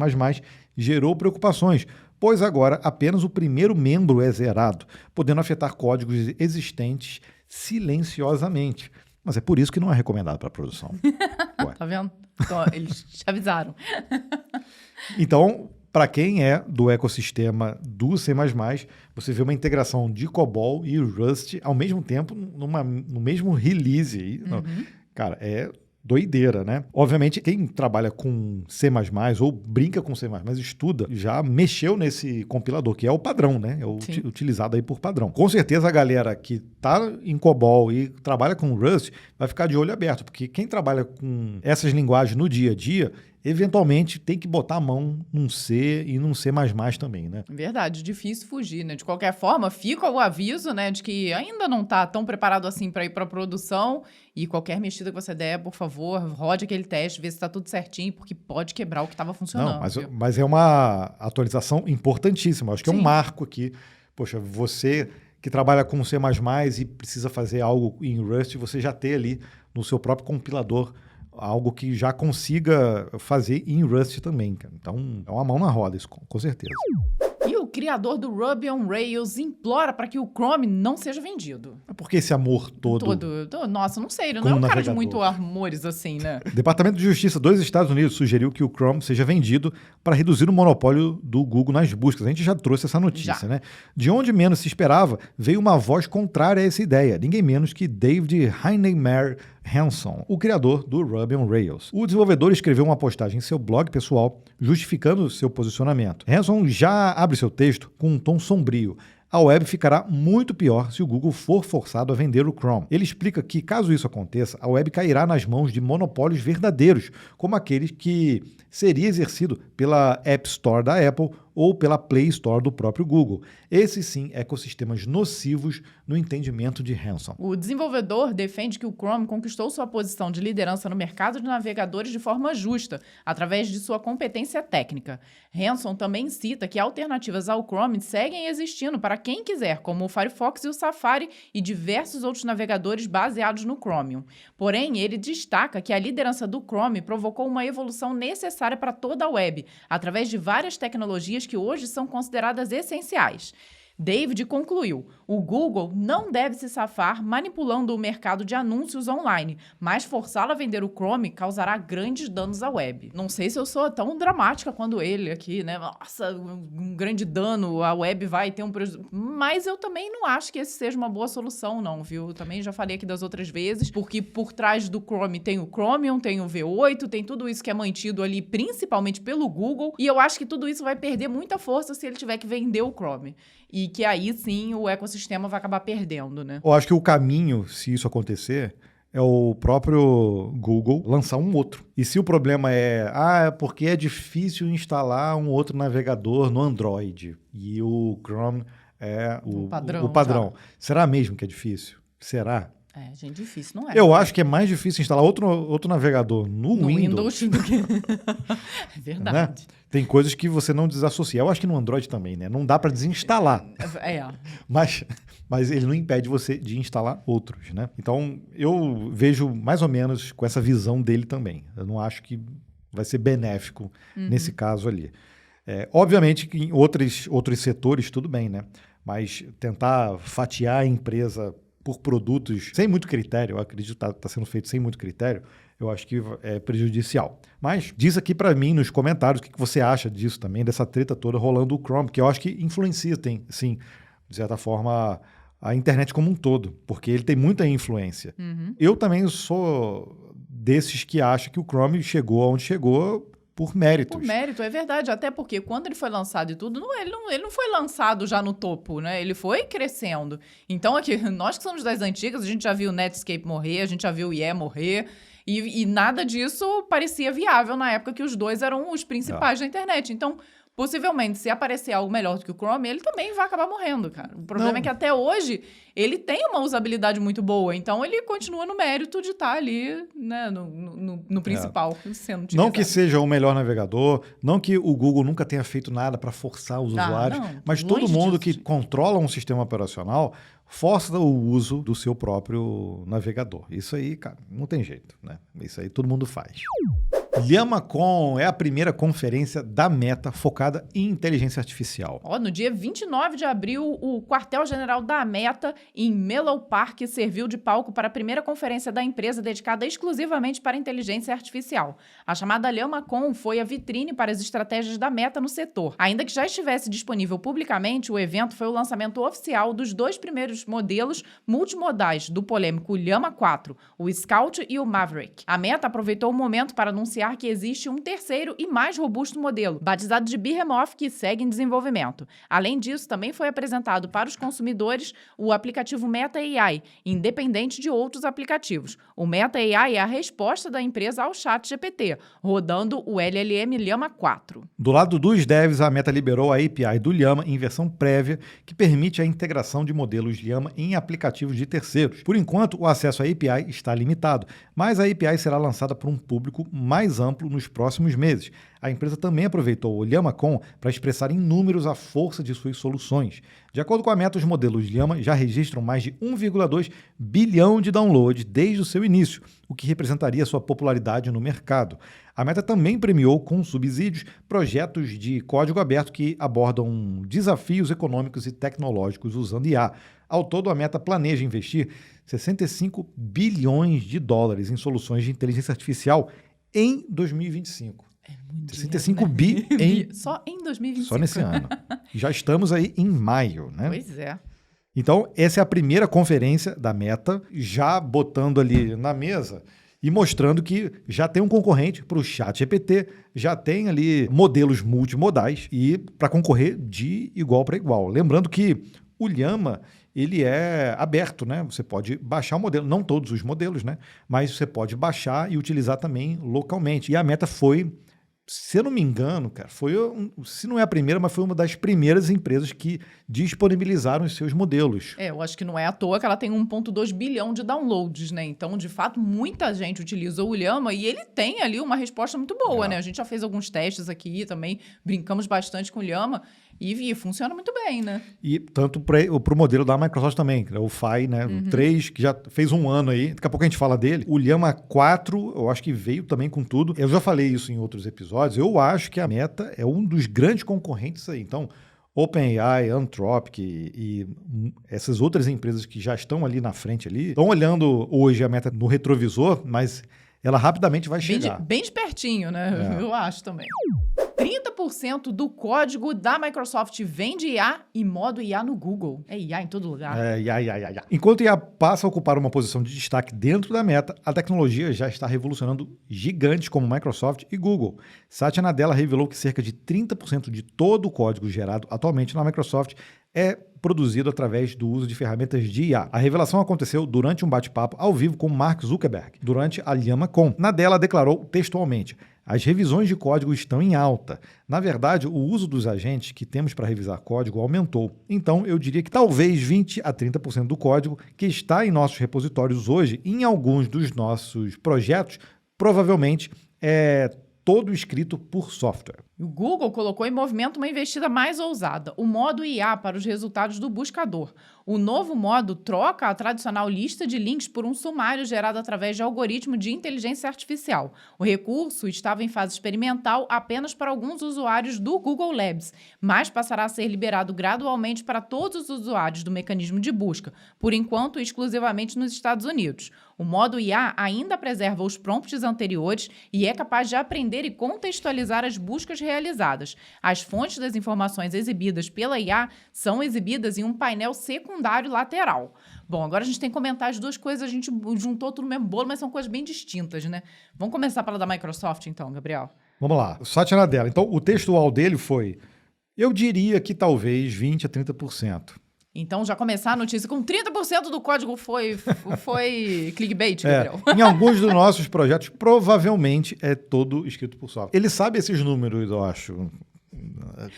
gerou preocupações, pois agora apenas o primeiro membro é zerado, podendo afetar códigos existentes silenciosamente. Mas é por isso que não é recomendado para a produção. Tá vendo? Então, eles te avisaram. Então, para quem é do ecossistema do C++, você vê uma integração de COBOL e Rust ao mesmo tempo, no mesmo release. Aí. Cara, é doideira, né? Obviamente, quem trabalha com C++ ou brinca com C++, estuda, já mexeu nesse compilador, que é o padrão, né? É o utilizado aí por padrão. Com certeza a galera que tá em COBOL e trabalha com Rust vai ficar de olho aberto, porque quem trabalha com essas linguagens no dia a dia, eventualmente tem que botar a mão num C e num C++ também, né? Verdade, difícil fugir, né? De qualquer forma, fica o aviso, né, de que ainda não tá tão preparado assim para ir para produção e qualquer mexida que você der, por favor, rode aquele teste, vê se tá tudo certinho, porque pode quebrar o que estava funcionando. Não, mas é uma atualização importantíssima. Acho que é um marco aqui. Poxa, você que trabalha com C++ e precisa fazer algo em Rust, você já ter ali no seu próprio compilador algo que já consiga fazer em Rust também, cara. Então, é uma mão na roda, isso, com certeza. E o criador do Ruby on Rails implora para que o Chrome não seja vendido. Por que esse amor todo? Nossa, não sei, ele não é um cara de muito amores assim, né? O Departamento de Justiça dos Estados Unidos sugeriu que o Chrome seja vendido para reduzir o monopólio do Google nas buscas. A gente já trouxe essa notícia, né? De onde menos se esperava, veio uma voz contrária a essa ideia. Ninguém menos que David Heinemeier Hansson, o criador do Ruby on Rails. O desenvolvedor escreveu uma postagem em seu blog pessoal justificando seu posicionamento. Hansson já abre seu texto com um tom sombrio. A web ficará muito pior se o Google for forçado a vender o Chrome. Ele explica que, caso isso aconteça, a web cairá nas mãos de monopólios verdadeiros, como aqueles que seria exercido pela App Store da Apple ou pela Play Store do próprio Google. Esses sim, ecossistemas nocivos no entendimento de Hansson. O desenvolvedor defende que o Chrome conquistou sua posição de liderança no mercado de navegadores de forma justa, através de sua competência técnica. Hansson também cita que alternativas ao Chrome seguem existindo para quem quiser, como o Firefox e o Safari e diversos outros navegadores baseados no Chromium. Porém, ele destaca que a liderança do Chrome provocou uma evolução necessária para toda a web, através de várias tecnologias que hoje são consideradas essenciais. David concluiu: o Google não deve se safar manipulando o mercado de anúncios online, mas forçá-lo a vender o Chrome causará grandes danos à web. Não sei se eu sou tão dramática quanto ele aqui, né? Nossa, um grande dano, a web vai ter um prejuízo. Mas eu também não acho que esse seja uma boa solução, não, viu? Eu também já falei aqui das outras vezes, porque por trás do Chrome tem o Chromium, tem o V8, tem tudo isso que é mantido ali principalmente pelo Google, e eu acho que tudo isso vai perder muita força se ele tiver que vender o Chrome. E que aí, sim, o ecossistema vai acabar perdendo, né? Eu acho que o caminho, se isso acontecer, é o próprio Google lançar um outro. E se o problema é porque é difícil instalar um outro navegador no Android e o Chrome é o padrão. Será mesmo que é difícil? Será? É, gente, difícil, não é? Eu acho que é mais difícil instalar outro navegador no Windows do que... É verdade. Né? Tem coisas que você não desassocia. Eu acho que no Android também, né? Não dá para desinstalar. Mas ele não impede você de instalar outros, né? Então, eu vejo mais ou menos com essa visão dele também. Eu não acho que vai ser benéfico nesse caso ali. Obviamente que em outros setores, tudo bem, né? Mas tentar fatiar a empresa por produtos sem muito critério, eu acredito que está sendo feito sem muito critério, eu acho que é prejudicial. Mas diz aqui para mim nos comentários o que você acha disso também, dessa treta toda rolando o Chrome, que eu acho que influencia, sim, de certa forma, a internet como um todo, porque ele tem muita influência. Eu também sou desses que acham que o Chrome chegou aonde chegou por méritos. Por mérito, é verdade. Até porque quando ele foi lançado e tudo, ele não foi lançado já no topo, né? Ele foi crescendo. Então, aqui, nós que somos das antigas, a gente já viu o Netscape morrer, a gente já viu o IE morrer, e nada disso parecia viável na época que os dois eram os principais da internet. Então, possivelmente, se aparecer algo melhor do que o Chrome, ele também vai acabar morrendo, cara. O problema é que até hoje ele tem uma usabilidade muito boa, então ele continua no mérito de estar ali, né, no principal, sendo utilizado. Não que seja o melhor navegador, não que o Google nunca tenha feito nada para forçar os usuários, mas todo mundo que controla um sistema operacional força o uso do seu próprio navegador. Isso aí, cara, não tem jeito, né? Isso aí todo mundo faz. LhamaCon é a primeira conferência da Meta focada em inteligência artificial. No dia 29 de abril, o quartel-general da Meta, em Menlo Park, serviu de palco para a primeira conferência da empresa dedicada exclusivamente para inteligência artificial. A chamada LhamaCon foi a vitrine para as estratégias da Meta no setor. Ainda que já estivesse disponível publicamente, o evento foi o lançamento oficial dos 2 primeiros modelos multimodais do polêmico Llama 4, o Scout e o Maverick. A Meta aproveitou o momento para anunciar que existe um terceiro e mais robusto modelo, batizado de Behemoth, que segue em desenvolvimento. Além disso, também foi apresentado para os consumidores o aplicativo Meta AI, independente de outros aplicativos. O Meta AI é a resposta da empresa ao ChatGPT, rodando o LLM Llama 4. Do lado dos devs, a Meta liberou a API do Llama em versão prévia, que permite a integração de modelos Llama em aplicativos de terceiros. Por enquanto, o acesso à API está limitado, mas a API será lançada para um público mais amplo nos próximos meses. A empresa também aproveitou o LhamaCon para expressar em números a força de suas soluções. De acordo com a Meta, os modelos Llama já registram mais de 1,2 bilhão de downloads desde o seu início, o que representaria sua popularidade no mercado. A Meta também premiou com subsídios projetos de código aberto que abordam desafios econômicos e tecnológicos usando IA. Ao todo, a Meta planeja investir 65 bilhões de dólares em soluções de inteligência artificial em 2025. É muito 65 dinheiro, né? bi Só em 2025. Só nesse ano. Já estamos aí em maio, né? Pois é. Então, essa é a primeira conferência da Meta, já botando ali na mesa e mostrando que já tem um concorrente para o ChatGPT, já tem ali modelos multimodais e para concorrer de igual para igual. Lembrando que o Llama, ele é aberto, né? Você pode baixar o modelo, não todos os modelos, né? Mas você pode baixar e utilizar também localmente. E a Meta foi, se eu não me engano, cara, se não é a primeira, mas foi uma das primeiras empresas que disponibilizaram os seus modelos. Eu acho que não é à toa que ela tem 1,2 bilhão de downloads, né? Então, de fato, muita gente utilizou o Llama e ele tem ali uma resposta muito boa, né? A gente já fez alguns testes aqui também, brincamos bastante com o Llama e funciona muito bem, né? E tanto para o modelo da Microsoft também, o Phi, né? O 3, que já fez um ano aí, daqui a pouco a gente fala dele. O Llama 4, eu acho que veio também com tudo. Eu já falei isso em outros episódios, eu acho que a Meta é um dos grandes concorrentes aí. Então, OpenAI, Anthropic e essas outras empresas que já estão ali na frente ali, estão olhando hoje a Meta no retrovisor, mas ela rapidamente vai chegar. Bem de pertinho, né? Eu acho também. 30% do código da Microsoft vem de IA e modo IA no Google. É IA em todo lugar. IA. Enquanto IA passa a ocupar uma posição de destaque dentro da Meta, a tecnologia já está revolucionando gigantes como Microsoft e Google. Satya Nadella revelou que cerca de 30% de todo o código gerado atualmente na Microsoft é produzido através do uso de ferramentas de IA. A revelação aconteceu durante um bate-papo ao vivo com Mark Zuckerberg, durante a LhamaCon. Nadella declarou textualmente: as revisões de código estão em alta. Na verdade, o uso dos agentes que temos para revisar código aumentou. Então, eu diria que talvez 20 a 30% do código que está em nossos repositórios hoje, em alguns dos nossos projetos, provavelmente é todo escrito por software. O Google colocou em movimento uma investida mais ousada, o modo IA para os resultados do buscador. O novo modo troca a tradicional lista de links por um sumário gerado através de algoritmo de inteligência artificial. O recurso estava em fase experimental apenas para alguns usuários do Google Labs, mas passará a ser liberado gradualmente para todos os usuários do mecanismo de busca, por enquanto exclusivamente nos Estados Unidos. O modo IA ainda preserva os prompts anteriores e é capaz de aprender e contextualizar as buscas realizadas. As fontes das informações exibidas pela IA são exibidas em um painel secundário lateral. Bom, agora a gente tem que comentar as duas coisas, a gente juntou tudo no mesmo bolo, mas são coisas bem distintas, né? Vamos começar pela da Microsoft, então, Gabriel? Vamos lá, Satya Nadella. Então, o textual dele foi, eu diria que talvez 20 a 30%. Então, já começar a notícia com 30% do código foi clickbait, Gabriel. Em alguns dos nossos projetos, provavelmente é todo escrito por software. Ele sabe esses números, eu acho,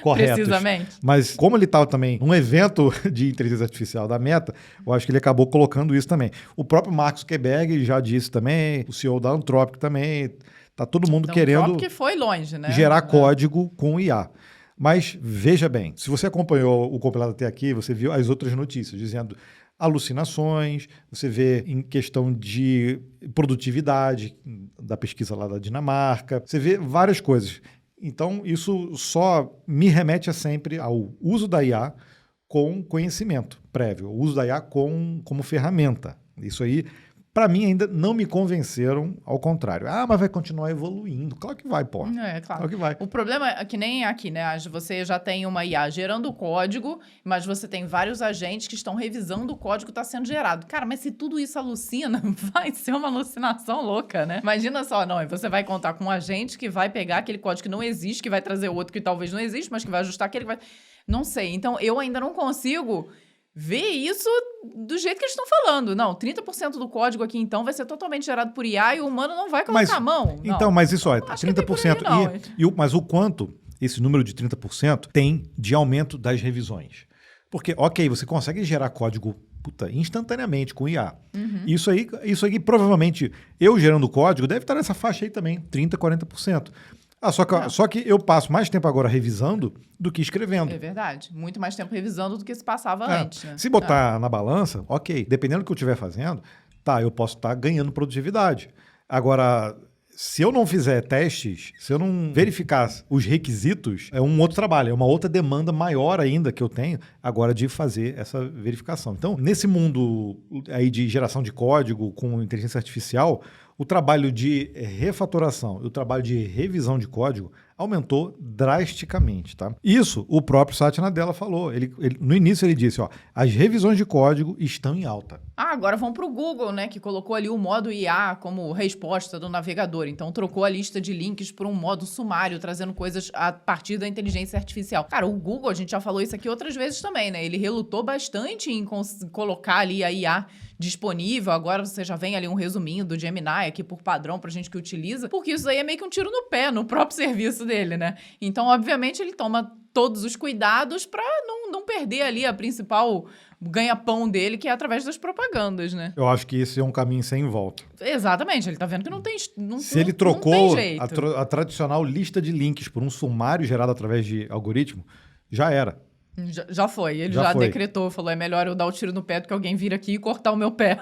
corretos. Precisamente. Mas como ele estava também num evento de inteligência artificial da Meta, eu acho que ele acabou colocando isso também. O próprio Mark Zuckerberg já disse também, o CEO da Anthropic também, tá todo mundo querendo que foi longe, né? gerar código com IA. Mas veja bem, se você acompanhou o compilado até aqui, você viu as outras notícias dizendo alucinações, você vê em questão de produtividade, da pesquisa lá da Dinamarca, você vê várias coisas. Então, isso só me remete sempre ao uso da IA com conhecimento prévio, o uso da IA como ferramenta. Isso aí, para mim, ainda não me convenceram, ao contrário. Mas vai continuar evoluindo. Claro que vai, pô. Claro. Claro que vai. O problema é que nem aqui, né? Você já tem uma IA gerando o código, mas você tem vários agentes que estão revisando o código que está sendo gerado. Cara, mas se tudo isso alucina, vai ser uma alucinação louca, né? Imagina só, não, você vai contar com um agente que vai pegar aquele código que não existe, que vai trazer outro que talvez não existe, mas que vai ajustar aquele que vai... Não sei. Então, eu ainda não consigo ver isso do jeito que eles estão falando. Não, 30% do código aqui, então, vai ser totalmente gerado por IA e o humano não vai colocar a mão. Não. Então, mas isso, olha, Acho 30%. Que é aí, mas o quanto esse número de 30% tem de aumento das revisões? Porque, ok, você consegue gerar código instantaneamente com IA. Uhum. Isso aí, provavelmente, eu gerando código, deve estar nessa faixa aí também, 30%, 40%. Só que eu passo mais tempo agora revisando do que escrevendo. É verdade. Muito mais tempo revisando do que se passava antes, né? Se botar na balança, ok. Dependendo do que eu estiver fazendo, eu posso estar ganhando produtividade. Agora, se eu não fizer testes, se eu não verificar os requisitos, é um outro trabalho, é uma outra demanda maior ainda que eu tenho agora de fazer essa verificação. Então, nesse mundo aí de geração de código com inteligência artificial, o trabalho de refatoração e o trabalho de revisão de código aumentou drasticamente, tá? Isso o próprio Satya Nadella falou. No início ele disse, as revisões de código estão em alta. Agora vão para o Google, né, que colocou ali o modo IA como resposta do navegador. Então trocou a lista de links por um modo sumário, trazendo coisas a partir da inteligência artificial. Cara, o Google, a gente já falou isso aqui outras vezes também, né? Ele relutou bastante em colocar ali a IA disponível. Agora você já vem ali um resuminho do Gemini aqui por padrão pra gente que utiliza, porque isso aí é meio que um tiro no pé no próprio serviço dele, né? Então, obviamente, ele toma todos os cuidados pra não perder ali a principal ganha-pão dele, que é através das propagandas, né? Eu acho que esse é um caminho sem volta. Exatamente, ele tá vendo que não tem Se ele trocou a tradicional lista de links por um sumário gerado através de algoritmo, já era. Já foi, ele já decretou, falou, é melhor eu dar o tiro no pé do que alguém vir aqui e cortar o meu pé.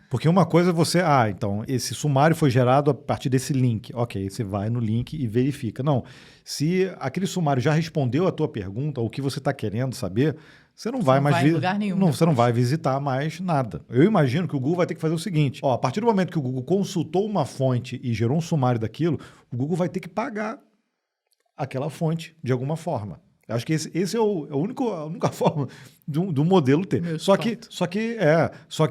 Porque uma coisa é você, então, esse sumário foi gerado a partir desse link. Ok, você vai no link e verifica. Não, se aquele sumário já respondeu a tua pergunta, ou o que você está querendo saber, você não vai mais em lugar nenhum. Você não vai visitar mais nada. Eu imagino que o Google vai ter que fazer o seguinte, a partir do momento que o Google consultou uma fonte e gerou um sumário daquilo, o Google vai ter que pagar aquela fonte de alguma forma. Eu acho que esse é a única forma do modelo ter. Só que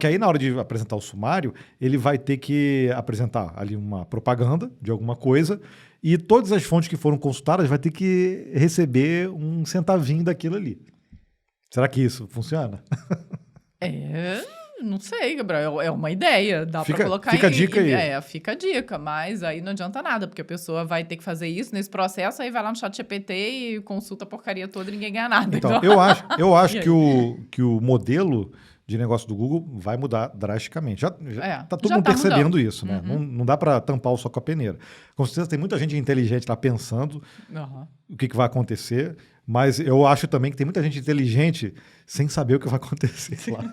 aí na hora de apresentar o sumário, ele vai ter que apresentar ali uma propaganda de alguma coisa e todas as fontes que foram consultadas vai ter que receber um centavinho daquilo ali. Será que isso funciona? Não sei, Gabriel, é uma ideia, dá pra colocar fica a dica aí. Fica a dica, mas aí não adianta nada, porque a pessoa vai ter que fazer isso nesse processo, aí vai lá no ChatGPT e consulta a porcaria toda e ninguém ganha nada. Então, eu acho que o modelo de negócio do Google vai mudar drasticamente. Já tá todo mundo percebendo isso, né? Não dá para tampar o sol com a peneira. Com certeza tem muita gente inteligente lá pensando o que vai acontecer, mas eu acho também que tem muita gente inteligente sem saber o que vai acontecer lá.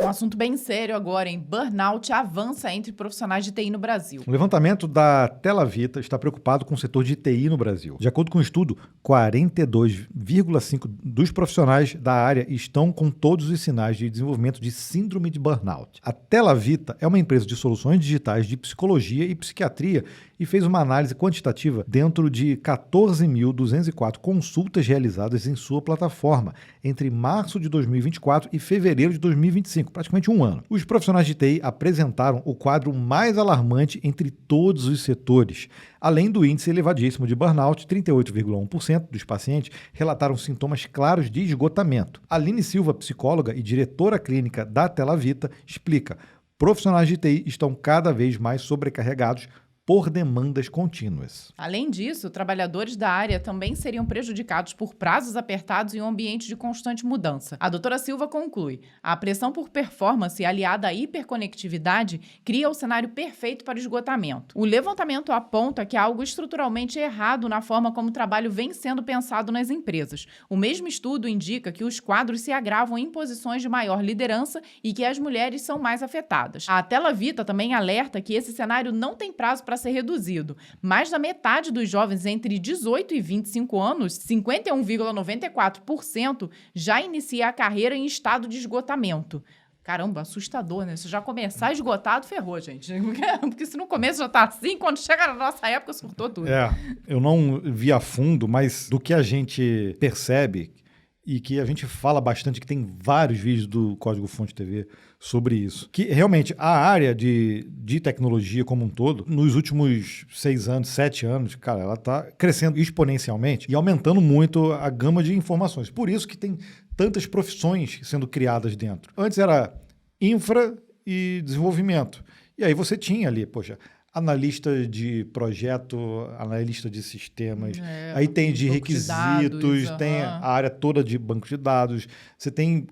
Um assunto bem sério agora, hein? Burnout avança entre profissionais de TI no Brasil. O levantamento da Telavita está preocupado com o setor de TI no Brasil. De acordo com o estudo, 42,5% dos profissionais da área estão com todos os sinais de desenvolvimento de síndrome de burnout. A Telavita é uma empresa de soluções digitais de psicologia e psiquiatria e fez uma análise quantitativa dentro de 14.204 consultas realizadas em sua plataforma entre março de 2024 e fevereiro de 2025, praticamente um ano. Os profissionais de TI apresentaram o quadro mais alarmante entre todos os setores. Além do índice elevadíssimo de burnout, 38,1% dos pacientes relataram sintomas claros de esgotamento. Aline Silva, psicóloga e diretora clínica da Telavita, explica: profissionais de TI estão cada vez mais sobrecarregados por demandas contínuas. Além disso, trabalhadores da área também seriam prejudicados por prazos apertados em um ambiente de constante mudança. A doutora Silva conclui: a pressão por performance aliada à hiperconectividade cria o cenário perfeito para o esgotamento. O levantamento aponta que há algo estruturalmente errado na forma como o trabalho vem sendo pensado nas empresas. O mesmo estudo indica que os quadros se agravam em posições de maior liderança e que as mulheres são mais afetadas. A Tela Vita também alerta que esse cenário não tem prazo para ser reduzido. Mais da metade dos jovens entre 18 e 25 anos, 51,94%, já inicia a carreira em estado de esgotamento. Caramba, assustador, né? Se já começar esgotado, ferrou, gente. Porque se no começo já tá assim, quando chega na nossa época, surtou tudo. Eu não vi a fundo, mas do que a gente percebe e que a gente fala bastante, que tem vários vídeos do Código Fonte TV sobre isso, que realmente a área de tecnologia como um todo, nos últimos 6 anos, 7 anos, cara, ela está crescendo exponencialmente e aumentando muito a gama de informações. Por isso que tem tantas profissões sendo criadas dentro. Antes era infra e desenvolvimento. E aí você tinha ali, poxa, analista de projeto, analista de sistemas, aí tem de requisitos, tem a área toda de banco de dados, você tem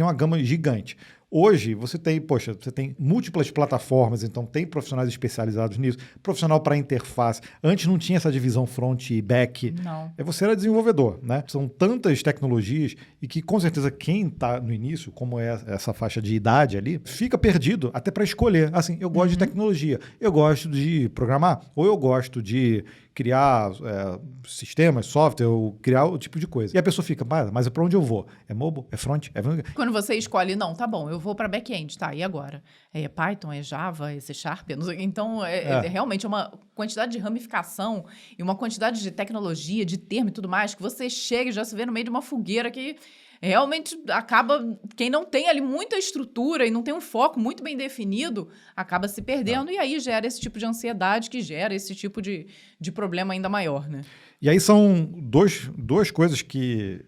uma gama gigante. Hoje, você tem múltiplas plataformas, então tem profissionais especializados nisso, profissional para interface. Antes não tinha essa divisão front e back. Não. Você era desenvolvedor, né? São tantas tecnologias e que, com certeza, quem está no início, como é essa faixa de idade ali, fica perdido até para escolher. Assim, eu gosto de tecnologia, eu gosto de programar, ou eu gosto de criar sistemas, software, ou criar o tipo de coisa. E a pessoa fica, mas para onde eu vou? É mobile? É front? Quando você escolhe, não, tá bom, eu vou para back-end, tá, e agora? É Python, é Java, é C Sharp? Não sei. Então, realmente uma quantidade de ramificação e uma quantidade de tecnologia, de termo e tudo mais, que você chega e já se vê no meio de uma fogueira que realmente acaba, quem não tem ali muita estrutura e não tem um foco muito bem definido, acaba se perdendo e aí gera esse tipo de ansiedade que gera esse tipo de problema ainda maior, né? E aí são duas coisas que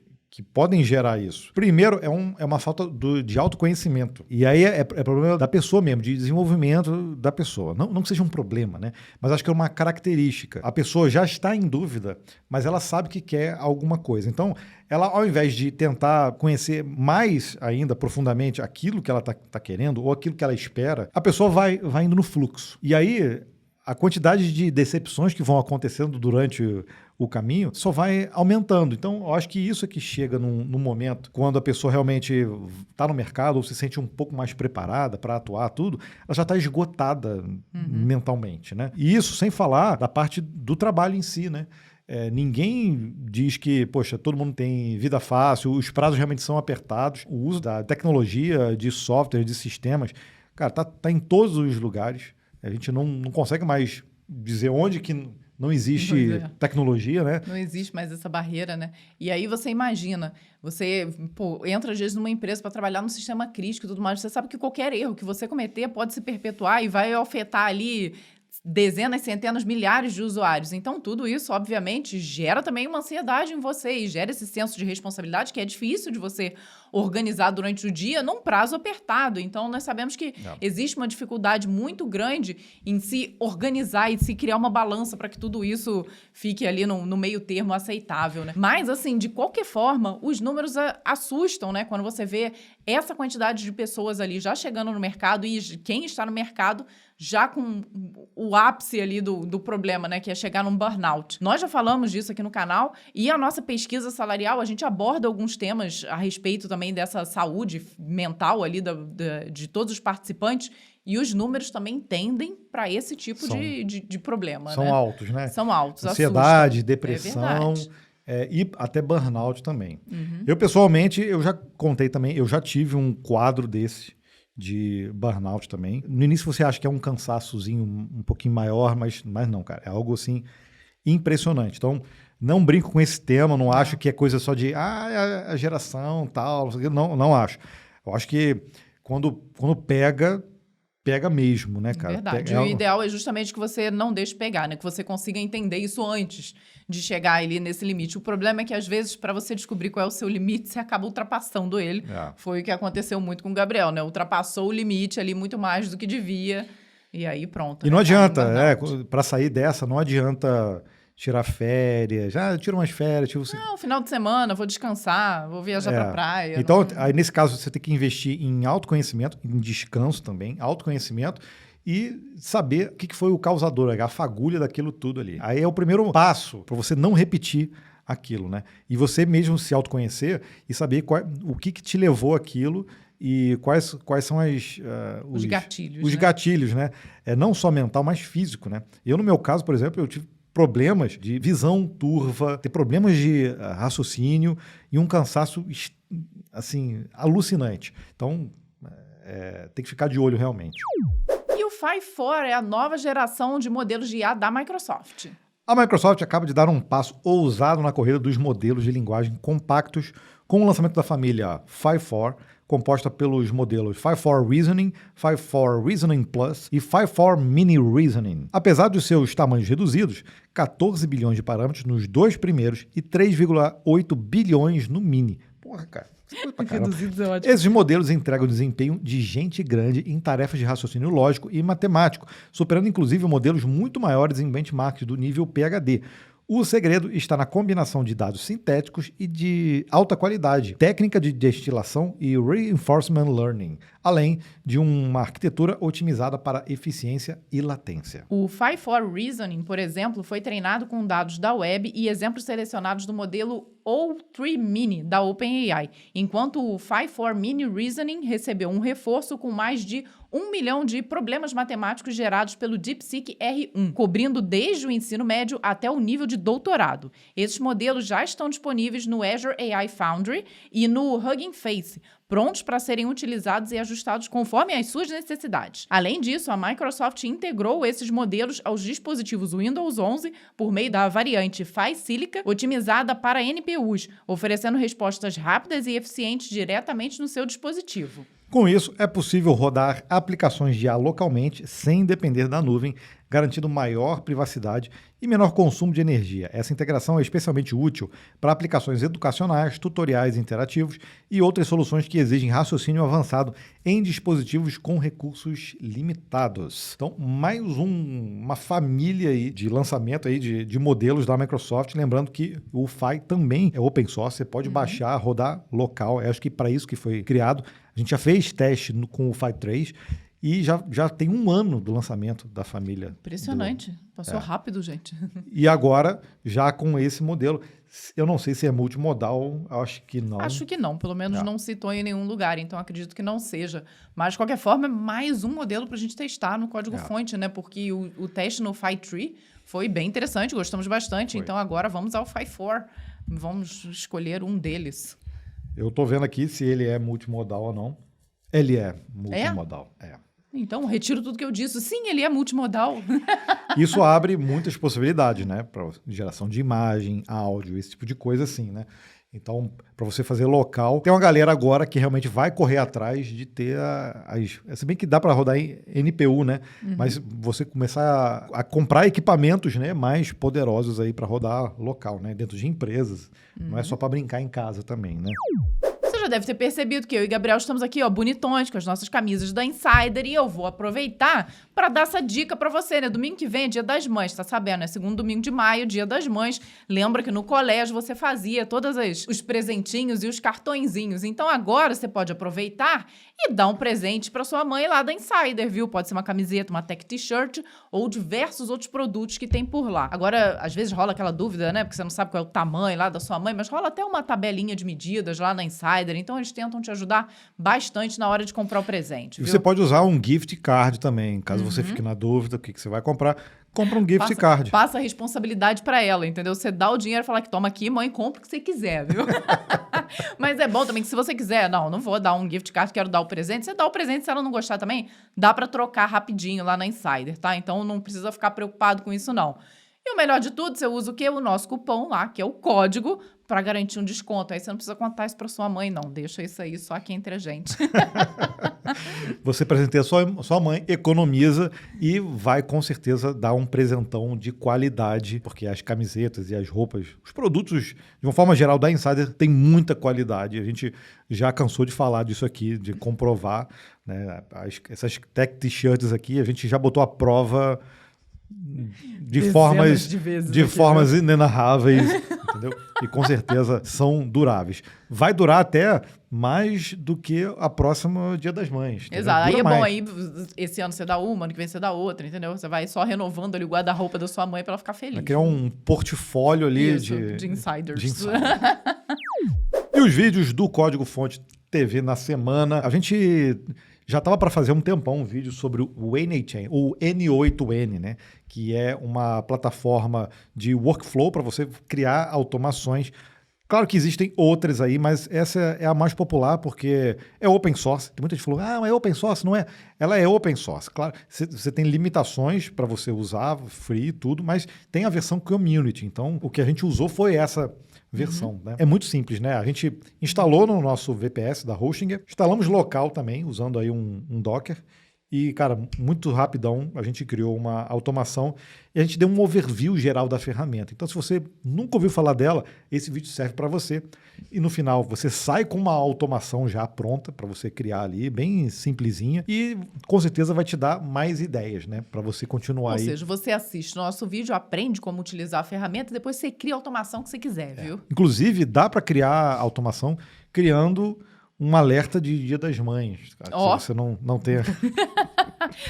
podem gerar isso. Primeiro, é uma falta de autoconhecimento. E aí é problema da pessoa mesmo, de desenvolvimento da pessoa. Não que seja um problema, né? Mas acho que é uma característica. A pessoa já está em dúvida, mas ela sabe que quer alguma coisa. Então, ela, ao invés de tentar conhecer mais ainda profundamente aquilo que ela está querendo ou aquilo que ela espera, a pessoa vai indo no fluxo. E aí, a quantidade de decepções que vão acontecendo durante o caminho só vai aumentando. Então, eu acho que isso é que chega num momento, quando a pessoa realmente está no mercado ou se sente um pouco mais preparada para atuar, tudo, ela já está esgotada mentalmente, né? E isso sem falar da parte do trabalho em si, né? Ninguém diz que, poxa, todo mundo tem vida fácil, os prazos realmente são apertados, o uso da tecnologia, de software, de sistemas, cara, tá em todos os lugares. A gente não consegue mais dizer onde que não existe tecnologia, né? Não existe mais essa barreira, né? E aí você imagina, você entra às vezes numa empresa para trabalhar no sistema crítico e tudo mais, você sabe que qualquer erro que você cometer pode se perpetuar e vai afetar ali dezenas, centenas, milhares de usuários. Então, tudo isso, obviamente, gera também uma ansiedade em você e gera esse senso de responsabilidade que é difícil de você organizar durante o dia num prazo apertado. Então, nós sabemos que existe uma dificuldade muito grande em se organizar e se criar uma balança para que tudo isso fique ali no meio termo aceitável, né? Mas, assim, de qualquer forma, os números assustam, né? Quando você vê essa quantidade de pessoas ali já chegando no mercado e quem está no mercado já com o ápice ali do problema, né? Que é chegar num burnout. Nós já falamos disso aqui no canal e a nossa pesquisa salarial, a gente aborda alguns temas a respeito também dessa saúde mental ali de todos os participantes e os números também tendem para esse tipo de problema, são né? Altos, né? São altos, ansiedade, assustam. depressão... e até burnout também. Eu, pessoalmente, eu já contei também, eu já tive um quadro desse de burnout também. No início você acha que é um cansaçozinho um pouquinho maior, mas não, cara. É algo, assim, impressionante. Então, não brinco com esse tema, não acho que é coisa só de a geração, tal, não acho. Eu acho que quando pega mesmo, né, cara? Verdade. O ideal é justamente que você não deixe pegar, né? Que você consiga entender isso antes de chegar ali nesse limite. O problema é que, às vezes, para você descobrir qual é o seu limite, você acaba ultrapassando ele. Foi o que aconteceu muito com o Gabriel, né? Ultrapassou o limite ali muito mais do que devia. E aí pronto. E não né? adianta, Caramba, para sair dessa, não adianta tirar férias. Ah, tira umas férias. Tipo, não, final de semana, vou descansar, vou viajar pra praia. Então, não- aí, nesse caso, você tem que investir em autoconhecimento, em descanso também, autoconhecimento e saber o que foi o causador, a fagulha daquilo tudo ali. Aí é o primeiro passo para você não repetir aquilo, né? E você mesmo se autoconhecer e saber o que te levou aquilo e quais são Os gatilhos, os né? gatilhos, né? Não só mental, mas físico, né? Eu, no meu caso, por exemplo, eu tive problemas de visão turva, ter problemas de raciocínio e um cansaço assim alucinante. Então, tem que ficar de olho realmente. E o Phi 4 é a nova geração de modelos de IA da Microsoft. A Microsoft acaba de dar um passo ousado na corrida dos modelos de linguagem compactos com o lançamento da família Phi 4, composta pelos modelos Phi 4 Reasoning, Phi 4 Reasoning Plus e Phi 4 Mini Reasoning. Apesar dos seus tamanhos reduzidos, 14 bilhões de parâmetros nos dois primeiros e 3,8 bilhões no Mini. Porra, cara. Reduzidos é ótimo. Esses modelos entregam desempenho de gente grande em tarefas de raciocínio lógico e matemático, superando inclusive modelos muito maiores em benchmarks do nível PhD. O segredo está na combinação de dados sintéticos e de alta qualidade, técnica de destilação e reinforcement learning, além de uma arquitetura otimizada para eficiência e latência. O Phi 4 Reasoning, por exemplo, foi treinado com dados da web e exemplos selecionados do modelo O3 Mini da OpenAI, enquanto o Phi 4 Mini Reasoning recebeu um reforço com mais de 1 milhão de problemas matemáticos gerados pelo DeepSeek R1, cobrindo desde o ensino médio até o nível de doutorado. Esses modelos já estão disponíveis no Azure AI Foundry e no Hugging Face, prontos para serem utilizados e ajustados conforme as suas necessidades. Além disso, a Microsoft integrou esses modelos aos dispositivos Windows 11 por meio da variante Phi Silica, otimizada para NPUs, oferecendo respostas rápidas e eficientes diretamente no seu dispositivo. Com isso, é possível rodar aplicações de IA localmente sem depender da nuvem, garantindo maior privacidade e menor consumo de energia. Essa integração é especialmente útil para aplicações educacionais, tutoriais interativos e outras soluções que exigem raciocínio avançado em dispositivos com recursos limitados. Então, mais uma família aí de lançamento aí de modelos da Microsoft. Lembrando que o Phi também é open source, você pode baixar, rodar local. Eu acho que para isso que foi criado. A gente já fez teste com o Phi 3 e já tem 1 ano do lançamento da família. Impressionante. Passou rápido, gente. E agora, já com esse modelo, eu não sei se é multimodal, acho que não. Acho que não, pelo menos não citou em nenhum lugar, então acredito que não seja. Mas, de qualquer forma, é mais um modelo para a gente testar no código-fonte, né? Porque o teste no Phi 3 foi bem interessante, gostamos bastante. Foi. Então, agora vamos ao Phi 4. Vamos escolher um deles. Eu tô vendo aqui se ele é multimodal ou não. Ele é multimodal. Então, retiro tudo que eu disse. Sim, ele é multimodal. Isso abre muitas possibilidades, né? Para geração de imagem, áudio, esse tipo de coisa assim, né? Então, para você fazer local, tem uma galera agora que realmente vai correr atrás de ter se bem que dá para rodar em NPU, né? Mas você começar a comprar equipamentos, né, mais poderosos aí para rodar local, né? Dentro de empresas. Não é só para brincar em casa também, né? Você já deve ter percebido que eu e Gabriel estamos aqui, ó, bonitões, com as nossas camisas da Insider, e eu vou aproveitar para dar essa dica para você, né? Domingo que vem é Dia das Mães, tá sabendo? É segundo domingo de maio, Dia das Mães. Lembra que no colégio você fazia todos os presentinhos e os cartõezinhos. Então agora você pode aproveitar e dar um presente para sua mãe lá da Insider, viu? Pode ser uma camiseta, uma tech t-shirt ou diversos outros produtos que tem por lá. Agora, às vezes rola aquela dúvida, né? Porque você não sabe qual é o tamanho lá da sua mãe, mas rola até uma tabelinha de medidas lá na Insider. Então, eles tentam te ajudar bastante na hora de comprar o presente. E Viu? você pode usar um gift card também, caso você fique na dúvida o que você vai comprar. Compra um gift card. Passa a responsabilidade pra ela, entendeu? Você dá o dinheiro e fala que toma aqui, mãe, compra o que você quiser, viu? Mas é bom também que se você quiser, não vou dar um gift card, quero dar o presente. Você dá o presente, se ela não gostar também, dá pra trocar rapidinho lá na Insider, tá? Então não precisa ficar preocupado com isso, não. E o melhor de tudo, você usa o quê? O nosso cupom lá, que é o código, pra garantir um desconto. Aí você não precisa contar isso pra sua mãe, não. Deixa isso aí só aqui entre a gente. Você presenteia sua mãe, economiza e vai com certeza dar um presentão de qualidade, porque as camisetas e as roupas, os produtos, de uma forma geral, da Insider tem muita qualidade. A gente já cansou de falar disso aqui, de comprovar, né? Essas tech t-shirts aqui, a gente já botou à prova de formas inenarráveis, entendeu? E com certeza são duráveis. Vai durar até mais do que a próxima Dia das Mães. Entendeu? Exato. Aí Dura é bom, mais. aí esse ano você dá uma, ano que vem você dá outra, entendeu? Você vai só renovando ali o guarda-roupa da sua mãe pra ela ficar feliz. Vai criar um portfólio ali Isso, de insiders. de insider. E os vídeos do Código Fonte TV na semana, a gente já estava para fazer um tempão um vídeo sobre o NHN, o N8N, né? Que é uma plataforma de workflow para você criar automações. Claro que existem outras aí, mas essa é a mais popular porque é open source. Tem muita gente que falou, mas é open source, não é? Ela é open source. Claro, você tem limitações para você usar, free e tudo, mas tem a versão community. Então, o que a gente usou foi essa versão, né? É muito simples, né? A gente instalou no nosso VPS da Hostinger, instalamos local também, usando aí um Docker. E, cara, muito rapidão, a gente criou uma automação e a gente deu um overview geral da ferramenta. Então, se você nunca ouviu falar dela, esse vídeo serve para você. E no final, você sai com uma automação já pronta para você criar ali, bem simplesinha. E com certeza vai te dar mais ideias, né? Para você continuar aí. Ou seja, você assiste nosso vídeo, aprende como utilizar a ferramenta e depois você cria a automação que você quiser, viu? Inclusive, dá para criar automação criando um alerta de Dia das Mães. Cara, se você não tem...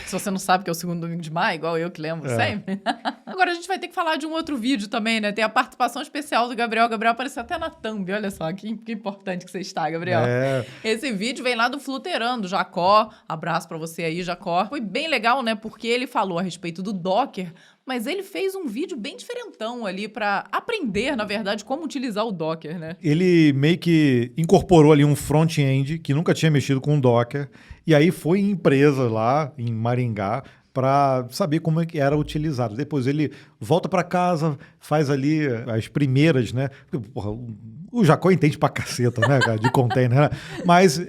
Se você não sabe que é o segundo domingo de maio, igual eu que lembro sempre. Agora a gente vai ter que falar de um outro vídeo também, né? Tem a participação especial do Gabriel. O Gabriel apareceu até na thumb. Olha só, que importante que você está, Gabriel. Esse vídeo vem lá do Fluterando, Jacó. Abraço pra você aí, Jacó. Foi bem legal, né? Porque ele falou a respeito do Docker, mas ele fez um vídeo bem diferentão ali pra aprender, na verdade, como utilizar o Docker, né? Ele meio que incorporou ali um front-end que nunca tinha mexido com o Docker e aí foi em empresa lá em Maringá para saber como é que era utilizado. Depois ele volta para casa, faz ali as primeiras, né? Porra, o Jacó entende pra caceta, né, cara, de container, né? Mas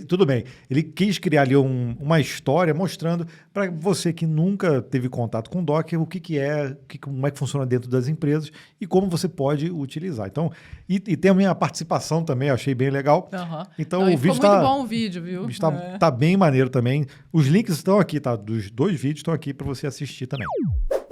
tudo bem. Ele quis criar ali uma história mostrando para você que nunca teve contato com Docker o que é, como é que funciona dentro das empresas e como você pode utilizar. Então, e tem a minha participação também, eu achei bem legal. Então, o vídeo ficou muito bom o vídeo, viu? Tá bem maneiro também. Os links estão aqui, tá? Dos dois vídeos estão aqui para você assistir também.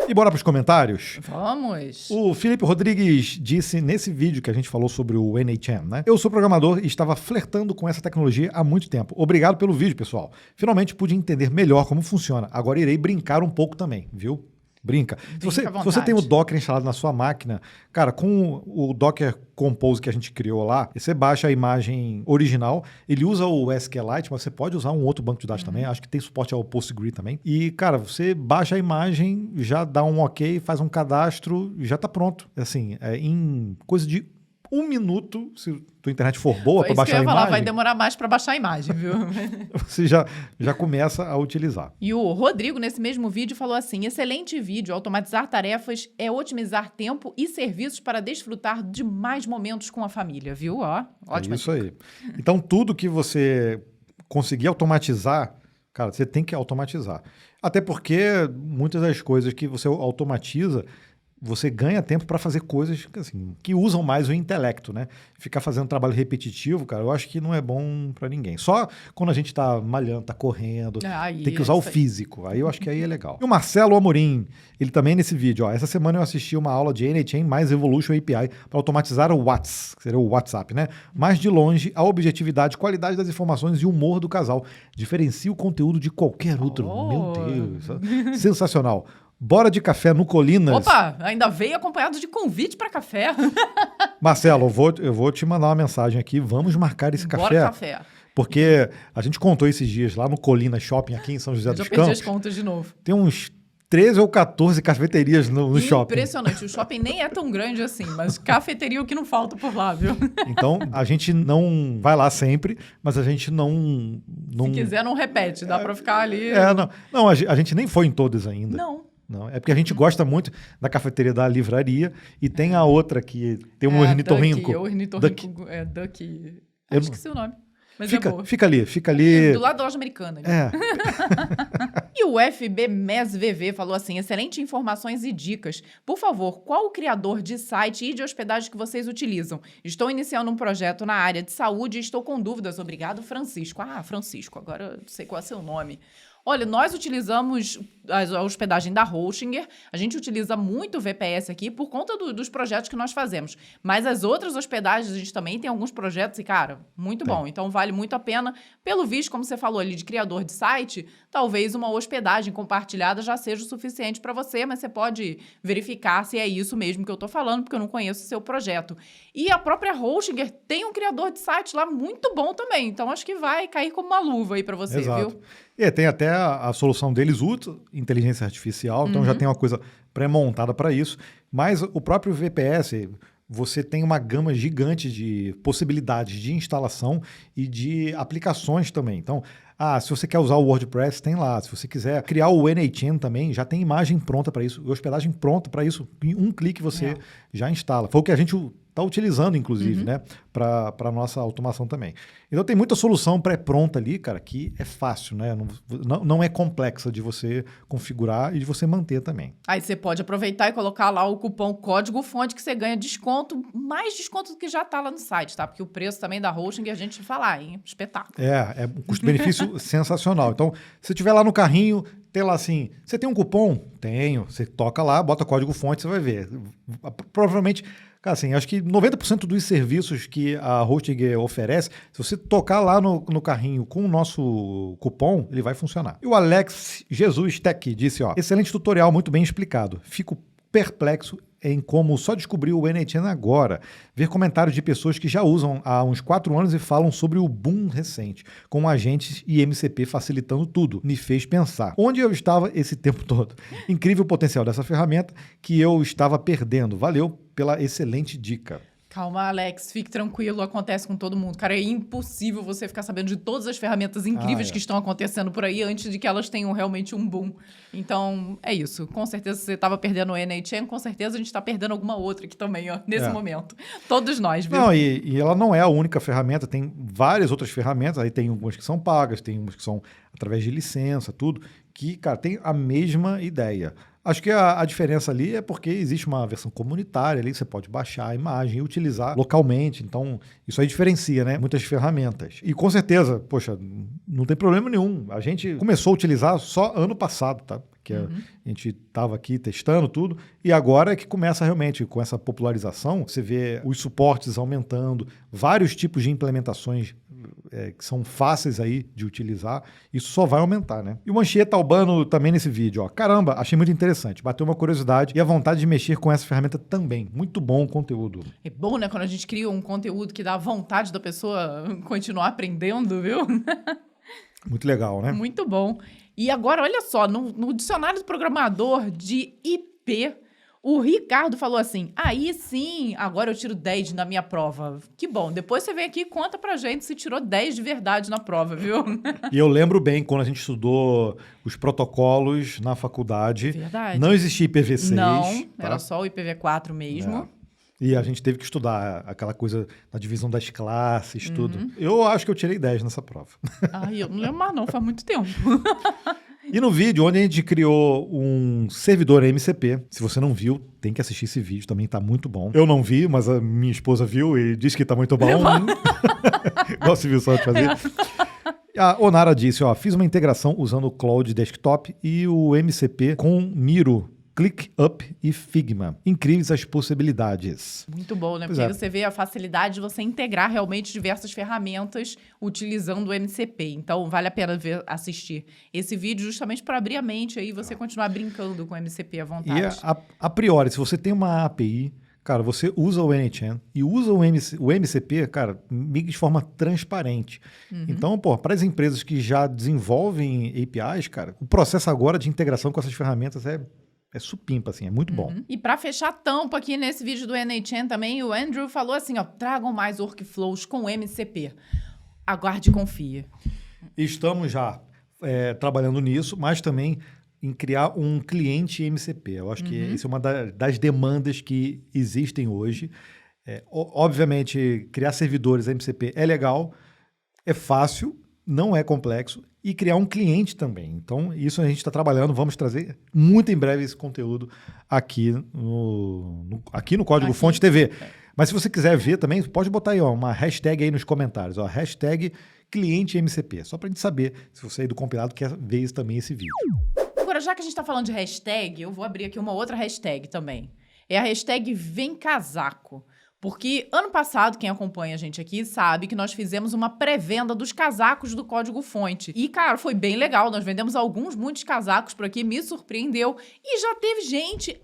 E bora para os comentários? Vamos! O Felipe Rodrigues disse nesse vídeo que a gente falou sobre o NHN, né? Eu sou programador e estava flertando com essa tecnologia há muito tempo. Obrigado pelo vídeo, pessoal. Finalmente pude entender melhor como funciona. Agora irei brincar um pouco também, viu? Brinca. Se você tem o Docker instalado na sua máquina, cara, com o Docker Compose que a gente criou lá, você baixa a imagem original, ele usa o SQLite, mas você pode usar um outro banco de dados também, acho que tem suporte ao Postgre também. E, cara, você baixa a imagem, já dá um ok, faz um cadastro e já tá pronto. Assim, em coisa de 1 minuto, se tua internet for boa para baixar a imagem... vai demorar mais para baixar a imagem, viu? Você já começa a utilizar. E o Rodrigo, nesse mesmo vídeo, falou assim, excelente vídeo, automatizar tarefas é otimizar tempo e serviços para desfrutar de mais momentos com a família, viu? Ó, ótimo. É isso aí. Então, tudo que você conseguir automatizar, cara, você tem que automatizar. Até porque muitas das coisas que você automatiza, você ganha tempo para fazer coisas assim, que usam mais o intelecto, né? Ficar fazendo trabalho repetitivo, cara, eu acho que não é bom para ninguém. Só quando a gente tá malhando, tá correndo, tem que usar o físico. Aí eu acho que aí é legal. E o Marcelo Amorim, ele também nesse vídeo, ó, essa semana eu assisti uma aula de NHN mais Evolution API para automatizar o Whats, que seria o WhatsApp, né? Mas de longe, a objetividade, qualidade das informações e humor do casal diferencia o conteúdo de qualquer outro. Meu Deus, sensacional. Bora de café no Colinas. Opa, ainda veio acompanhado de convite para café. Marcelo, eu vou te mandar uma mensagem aqui. Vamos marcar esse café. Bora café. Porque a gente contou esses dias lá no Colinas Shopping, aqui em São José dos Campos. Eu perdi as contas de novo. Tem uns 13 ou 14 cafeterias no shopping. Impressionante. O shopping nem é tão grande assim, mas cafeteria é o que não falta por lá, viu? Então, a gente não vai lá sempre, mas a gente não... Se quiser, não repete. Dá para ficar ali... Não, a gente nem foi em todas ainda. Não, é porque a gente gosta muito da cafeteria da livraria e tem a outra que tem um ornitorrinco. Ornitorrinco, Duck. Acho que é o nome. Mas é boa. Fica ali. Do lado da loja americana. É. E o FBMESVV falou assim, excelente informações e dicas. Por favor, qual o criador de site e de hospedagem que vocês utilizam? Estou iniciando um projeto na área de saúde e estou com dúvidas. Obrigado, Francisco. Ah, Francisco, agora não sei qual é seu nome. Olha, nós utilizamos a hospedagem da Hostinger, a gente utiliza muito o VPS aqui por conta dos projetos que nós fazemos, mas as outras hospedagens a gente também tem alguns projetos e, cara, muito bom. Então, vale muito a pena. Pelo visto, como você falou ali, de criador de site, talvez uma hospedagem compartilhada já seja o suficiente para você, mas você pode verificar se é isso mesmo que eu estou falando, porque eu não conheço o seu projeto. E a própria Hostinger tem um criador de site lá muito bom também, então acho que vai cair como uma luva aí para você, Exato. viu? Tem até a solução deles, inteligência artificial, então já tem uma coisa pré-montada para isso. Mas o próprio VPS, você tem uma gama gigante de possibilidades de instalação e de aplicações também. Então, se você quer usar o WordPress, tem lá. Se você quiser criar o NHN também, já tem imagem pronta para isso, hospedagem pronta para isso. Em um clique você já instala. Foi o que a gente está utilizando, inclusive, né, para a nossa automação também. Então tem muita solução pré-pronta ali, cara, que é fácil, né? Não é complexa de você configurar e de você manter também. Aí você pode aproveitar e colocar lá o cupom código-fonte que você ganha desconto, mais desconto do que já está lá no site, tá? Porque o preço também da hosting a gente falar, hein? Espetáculo. É um custo-benefício sensacional. Então, se tiver lá no carrinho, tem lá assim, você tem um cupom? Tenho. Você toca lá, bota código-fonte, você vai ver. Provavelmente... Cara, assim, acho que 90% dos serviços que a Hostinger oferece, se você tocar lá no carrinho com o nosso cupom, ele vai funcionar. E o Alex Jesus Tech disse, excelente tutorial, muito bem explicado. Fico perplexo em como só descobri o NHN agora. Ver comentários de pessoas que já usam há uns 4 anos e falam sobre o boom recente, com agentes e MCP facilitando tudo. Me fez pensar. Onde eu estava esse tempo todo? Incrível o potencial dessa ferramenta que eu estava perdendo. Valeu pela excelente dica. Calma, Alex, fique tranquilo, acontece com todo mundo. Cara, é impossível você ficar sabendo de todas as ferramentas incríveis que estão acontecendo por aí antes de que elas tenham realmente um boom. Então, é isso. Com certeza você estava perdendo o NHN, com certeza a gente está perdendo alguma outra aqui também, nesse momento. Todos nós, viu? Não, e ela não é a única ferramenta, tem várias outras ferramentas, aí tem algumas que são pagas, tem umas que são através de licença, tudo, que, cara, tem a mesma ideia. Acho que a diferença ali é porque existe uma versão comunitária ali, você pode baixar a imagem e utilizar localmente. Então, isso aí diferencia, né? Muitas ferramentas. E com certeza, poxa, não tem problema nenhum. A gente começou a utilizar só ano passado, tá? Que a gente estava aqui testando tudo. E agora é que começa realmente, com essa popularização, você vê os suportes aumentando, vários tipos de implementações que são fáceis aí de utilizar, isso só vai aumentar, né? E o Manchieta Albano também nesse vídeo, caramba, achei muito interessante, bateu uma curiosidade e a vontade de mexer com essa ferramenta também, muito bom o conteúdo. É bom, né, quando a gente cria um conteúdo que dá vontade da pessoa continuar aprendendo, viu? Muito legal, né? Muito bom. E agora, olha só, no dicionário do programador de IP, o Ricardo falou assim, aí sim, agora eu tiro 10 na minha prova. Que bom, depois você vem aqui e conta pra gente se tirou 10 de verdade na prova, viu? E eu lembro bem, quando a gente estudou os protocolos na faculdade, Verdade. Não existia IPv6. Não, era só o IPv4 mesmo. E a gente teve que estudar aquela coisa da divisão das classes, tudo. Eu acho que eu tirei 10 nessa prova. Ai, eu não lembro mais não, faz muito tempo. E no vídeo, onde a gente criou um servidor MCP, se você não viu, tem que assistir esse vídeo, também tá muito bom. Eu não vi, mas a minha esposa viu e disse que tá muito bom. Igual você viu só de fazer. A Onara disse, fiz uma integração usando o Cloud Desktop e o MCP com Miro, ClickUp e Figma. Incríveis as possibilidades. Muito bom, né? Porque aí você vê a facilidade de você integrar realmente diversas ferramentas utilizando o MCP. Então, vale a pena assistir esse vídeo justamente para abrir a mente aí e você continuar brincando com o MCP à vontade. E a priori, se você tem uma API, cara, você usa o NHN e usa o MCP, cara, de forma transparente. Então, para as empresas que já desenvolvem APIs, cara, o processo agora de integração com essas ferramentas é supimpa, assim, é muito bom. E para fechar a tampa aqui nesse vídeo do NHN também, o Andrew falou assim, tragam mais workflows com MCP. Aguarde e confie. Estamos já trabalhando nisso, mas também em criar um cliente MCP. Eu acho que isso é uma das demandas que existem hoje. Obviamente, criar servidores MCP é legal, é fácil, não é complexo e criar um cliente também. Então, isso a gente está trabalhando. Vamos trazer muito em breve esse conteúdo aqui no Código Fonte TV. Mas se você quiser ver também, pode botar aí uma hashtag aí nos comentários. Hashtag cliente MCP. Só para a gente saber se você aí do compilado quer ver também esse vídeo. Agora, já que a gente está falando de hashtag, eu vou abrir aqui uma outra hashtag também. É a hashtag Vem Casaco. Porque ano passado, quem acompanha a gente aqui sabe que nós fizemos uma pré-venda dos casacos do Código Fonte. E, cara, foi bem legal. Nós vendemos muitos casacos por aqui, me surpreendeu. E já teve gente,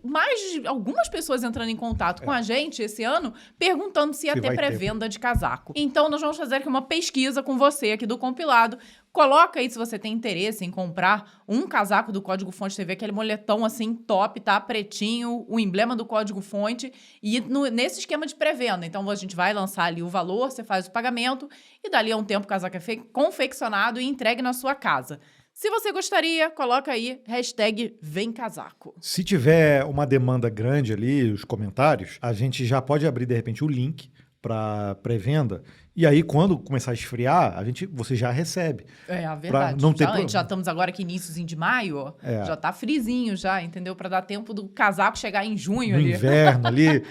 algumas pessoas entrando em contato com a gente esse ano, perguntando se ia ter pré-venda de casaco. Então, nós vamos fazer aqui uma pesquisa com você aqui do compilado. Coloca aí se você tem interesse em comprar um casaco do Código Fonte TV, aquele moletom assim top, tá? Pretinho, o emblema do Código Fonte e nesse esquema de pré-venda. Então a gente vai lançar ali o valor, você faz o pagamento e dali a um tempo o casaco é confeccionado e entregue na sua casa. Se você gostaria, coloca aí hashtag Vem Casaco. Se tiver uma demanda grande ali, os comentários, a gente já pode abrir de repente o link para pré-venda. E aí, quando começar a esfriar, você já recebe. É, a verdade. Já estamos agora aqui iníciozinho de maio, já tá frizinho já, entendeu? Para dar tempo do casaco chegar em junho ali. No inverno ali,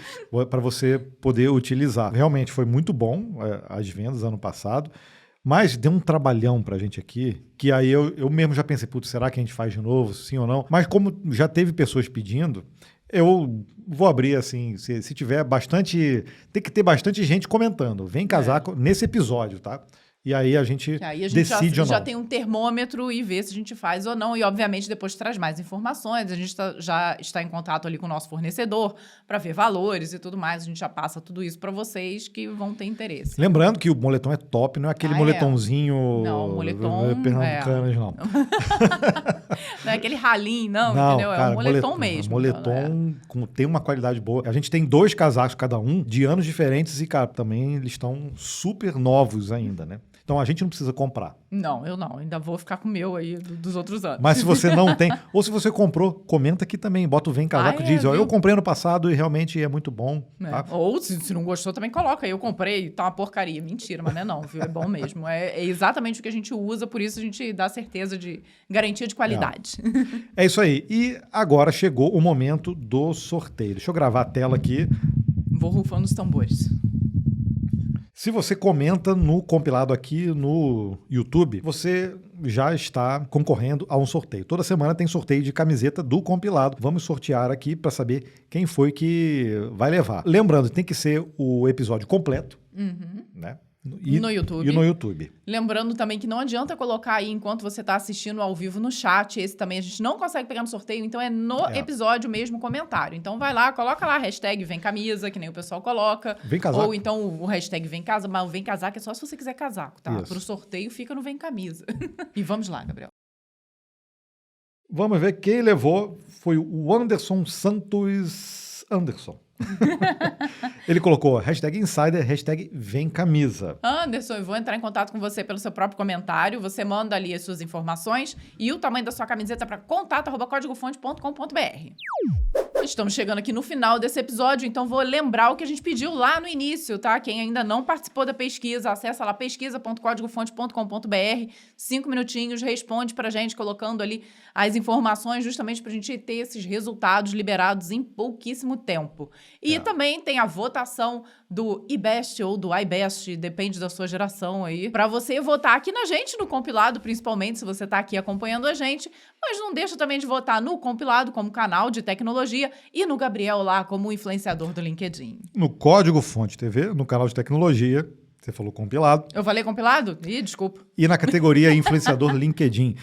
para você poder utilizar. Realmente foi muito bom as vendas ano passado, mas deu um trabalhão pra gente aqui, que aí eu mesmo já pensei, putz, será que a gente faz de novo, sim ou não? Mas como já teve pessoas pedindo, eu vou abrir assim, se tiver bastante... Tem que ter bastante gente comentando. Vem casaco nesse episódio, tá? E aí a gente decide ou não. Já tem um termômetro e vê se a gente faz ou não. E, obviamente, depois traz mais informações. A gente já está em contato ali com o nosso fornecedor para ver valores e tudo mais. A gente já passa tudo isso para vocês que vão ter interesse. Lembrando que o moletom é top, não é aquele moletomzinho... Não, moletom... Pernambucanas, não. Não é aquele ralinho, não, entendeu? Cara, é um moletom mesmo. Moletom tem uma qualidade boa. A gente tem 2 casacos cada um, de anos diferentes e, cara, também eles estão super novos ainda, né? Então, a gente não precisa comprar. Não, eu não. Ainda vou ficar com o meu aí dos outros anos. Mas se você não tem, ou se você comprou, comenta aqui também. Bota o Vem Casaco e diz, eu comprei ano passado e realmente é muito bom. Tá? Ou se não gostou, também coloca. Eu comprei, tá uma porcaria. Mentira, mas não, viu? É bom mesmo. É exatamente o que a gente usa, por isso a gente dá certeza de garantia de qualidade. É isso aí. E agora chegou o momento do sorteio. Deixa eu gravar a tela aqui. Vou rufando os tambores. Se você comenta no compilado aqui no YouTube, você já está concorrendo a um sorteio. Toda semana tem sorteio de camiseta do compilado. Vamos sortear aqui para saber quem foi que vai levar. Lembrando, tem que ser o episódio completo, né? No YouTube. E no YouTube. Lembrando também que não adianta colocar aí enquanto você está assistindo ao vivo no chat. Esse também a gente não consegue pegar no sorteio, então é no episódio mesmo comentário. Então vai lá, coloca lá a hashtag Vem Camisa, que nem o pessoal coloca. Vem Casaco. Ou então o hashtag Vem Casa, mas o Vem Casaco é só se você quiser casaco, tá? Isso. Pro sorteio fica no Vem Camisa. E vamos lá, Gabriel. Vamos ver quem levou. Foi o Anderson Santos Anderson. Ele colocou hashtag Insider, hashtag Vem Camisa. Anderson, eu vou entrar em contato com você pelo seu próprio comentário. Você manda ali as suas informações e o tamanho da sua camiseta para contato@códigofonte.com.br. Estamos chegando aqui no final desse episódio, então vou lembrar o que a gente pediu lá no início, tá? Quem ainda não participou da pesquisa, acessa lá pesquisa.códigofonte.com.br, 5 minutinhos, responde pra gente, colocando ali as informações, justamente pra gente ter esses resultados liberados em pouquíssimo tempo. E também tem a votação do IBEST ou do iBest, depende da sua geração aí, pra você votar aqui na gente, no compilado, principalmente, se você tá aqui acompanhando a gente, mas não deixa também de votar no compilado como canal de tecnologia e no Gabriel lá como influenciador do LinkedIn. No Código Fonte TV, no canal de tecnologia, você falou compilado. Eu falei compilado? Ih, desculpa. E na categoria influenciador LinkedIn.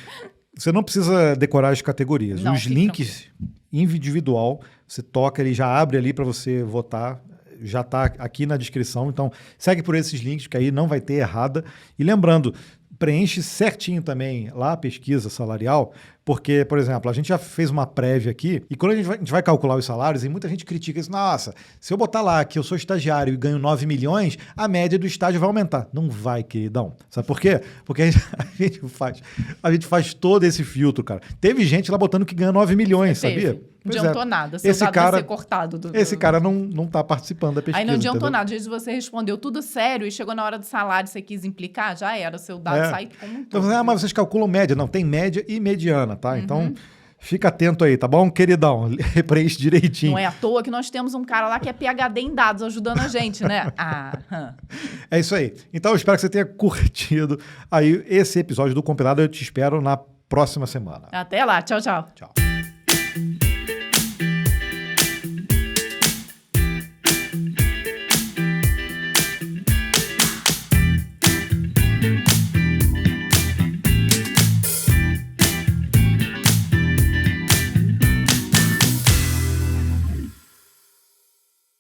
Você não precisa decorar as categorias. Os links individual, você toca, ele já abre ali para você votar, já está aqui na descrição. Então, segue por esses links, que aí não vai ter errada. E lembrando, preenche certinho também lá a pesquisa salarial, porque, por exemplo, a gente já fez uma prévia aqui, e quando a gente vai calcular os salários, e muita gente critica isso, nossa, se eu botar lá que eu sou estagiário e ganho 9 milhões, a média do estágio vai aumentar. Não vai, queridão. Sabe por quê? Porque a gente faz todo esse filtro, cara. Teve gente lá botando que ganha 9 milhões, sabia? Pois adiantou é. nada. Seu Esse dado cara- vai ser cortado. Esse cara não tá participando da pesquisa. Aí não adiantou entendeu? nada. Às vezes você respondeu tudo sério e chegou na hora do salário, você quis implicar, já era. Seu dado É. sai como um Então, todo. mas vocês calculam média. Não, tem média e mediana, tá? Uhum. Então, fica atento aí, tá bom, queridão? Preenche direitinho. Não é à toa que nós temos um cara lá que é PhD em dados ajudando a gente, né? É isso aí. Então, eu espero que você tenha curtido aí esse episódio do Compilado. Eu te espero na próxima semana. Até lá. Tchau, tchau. Tchau.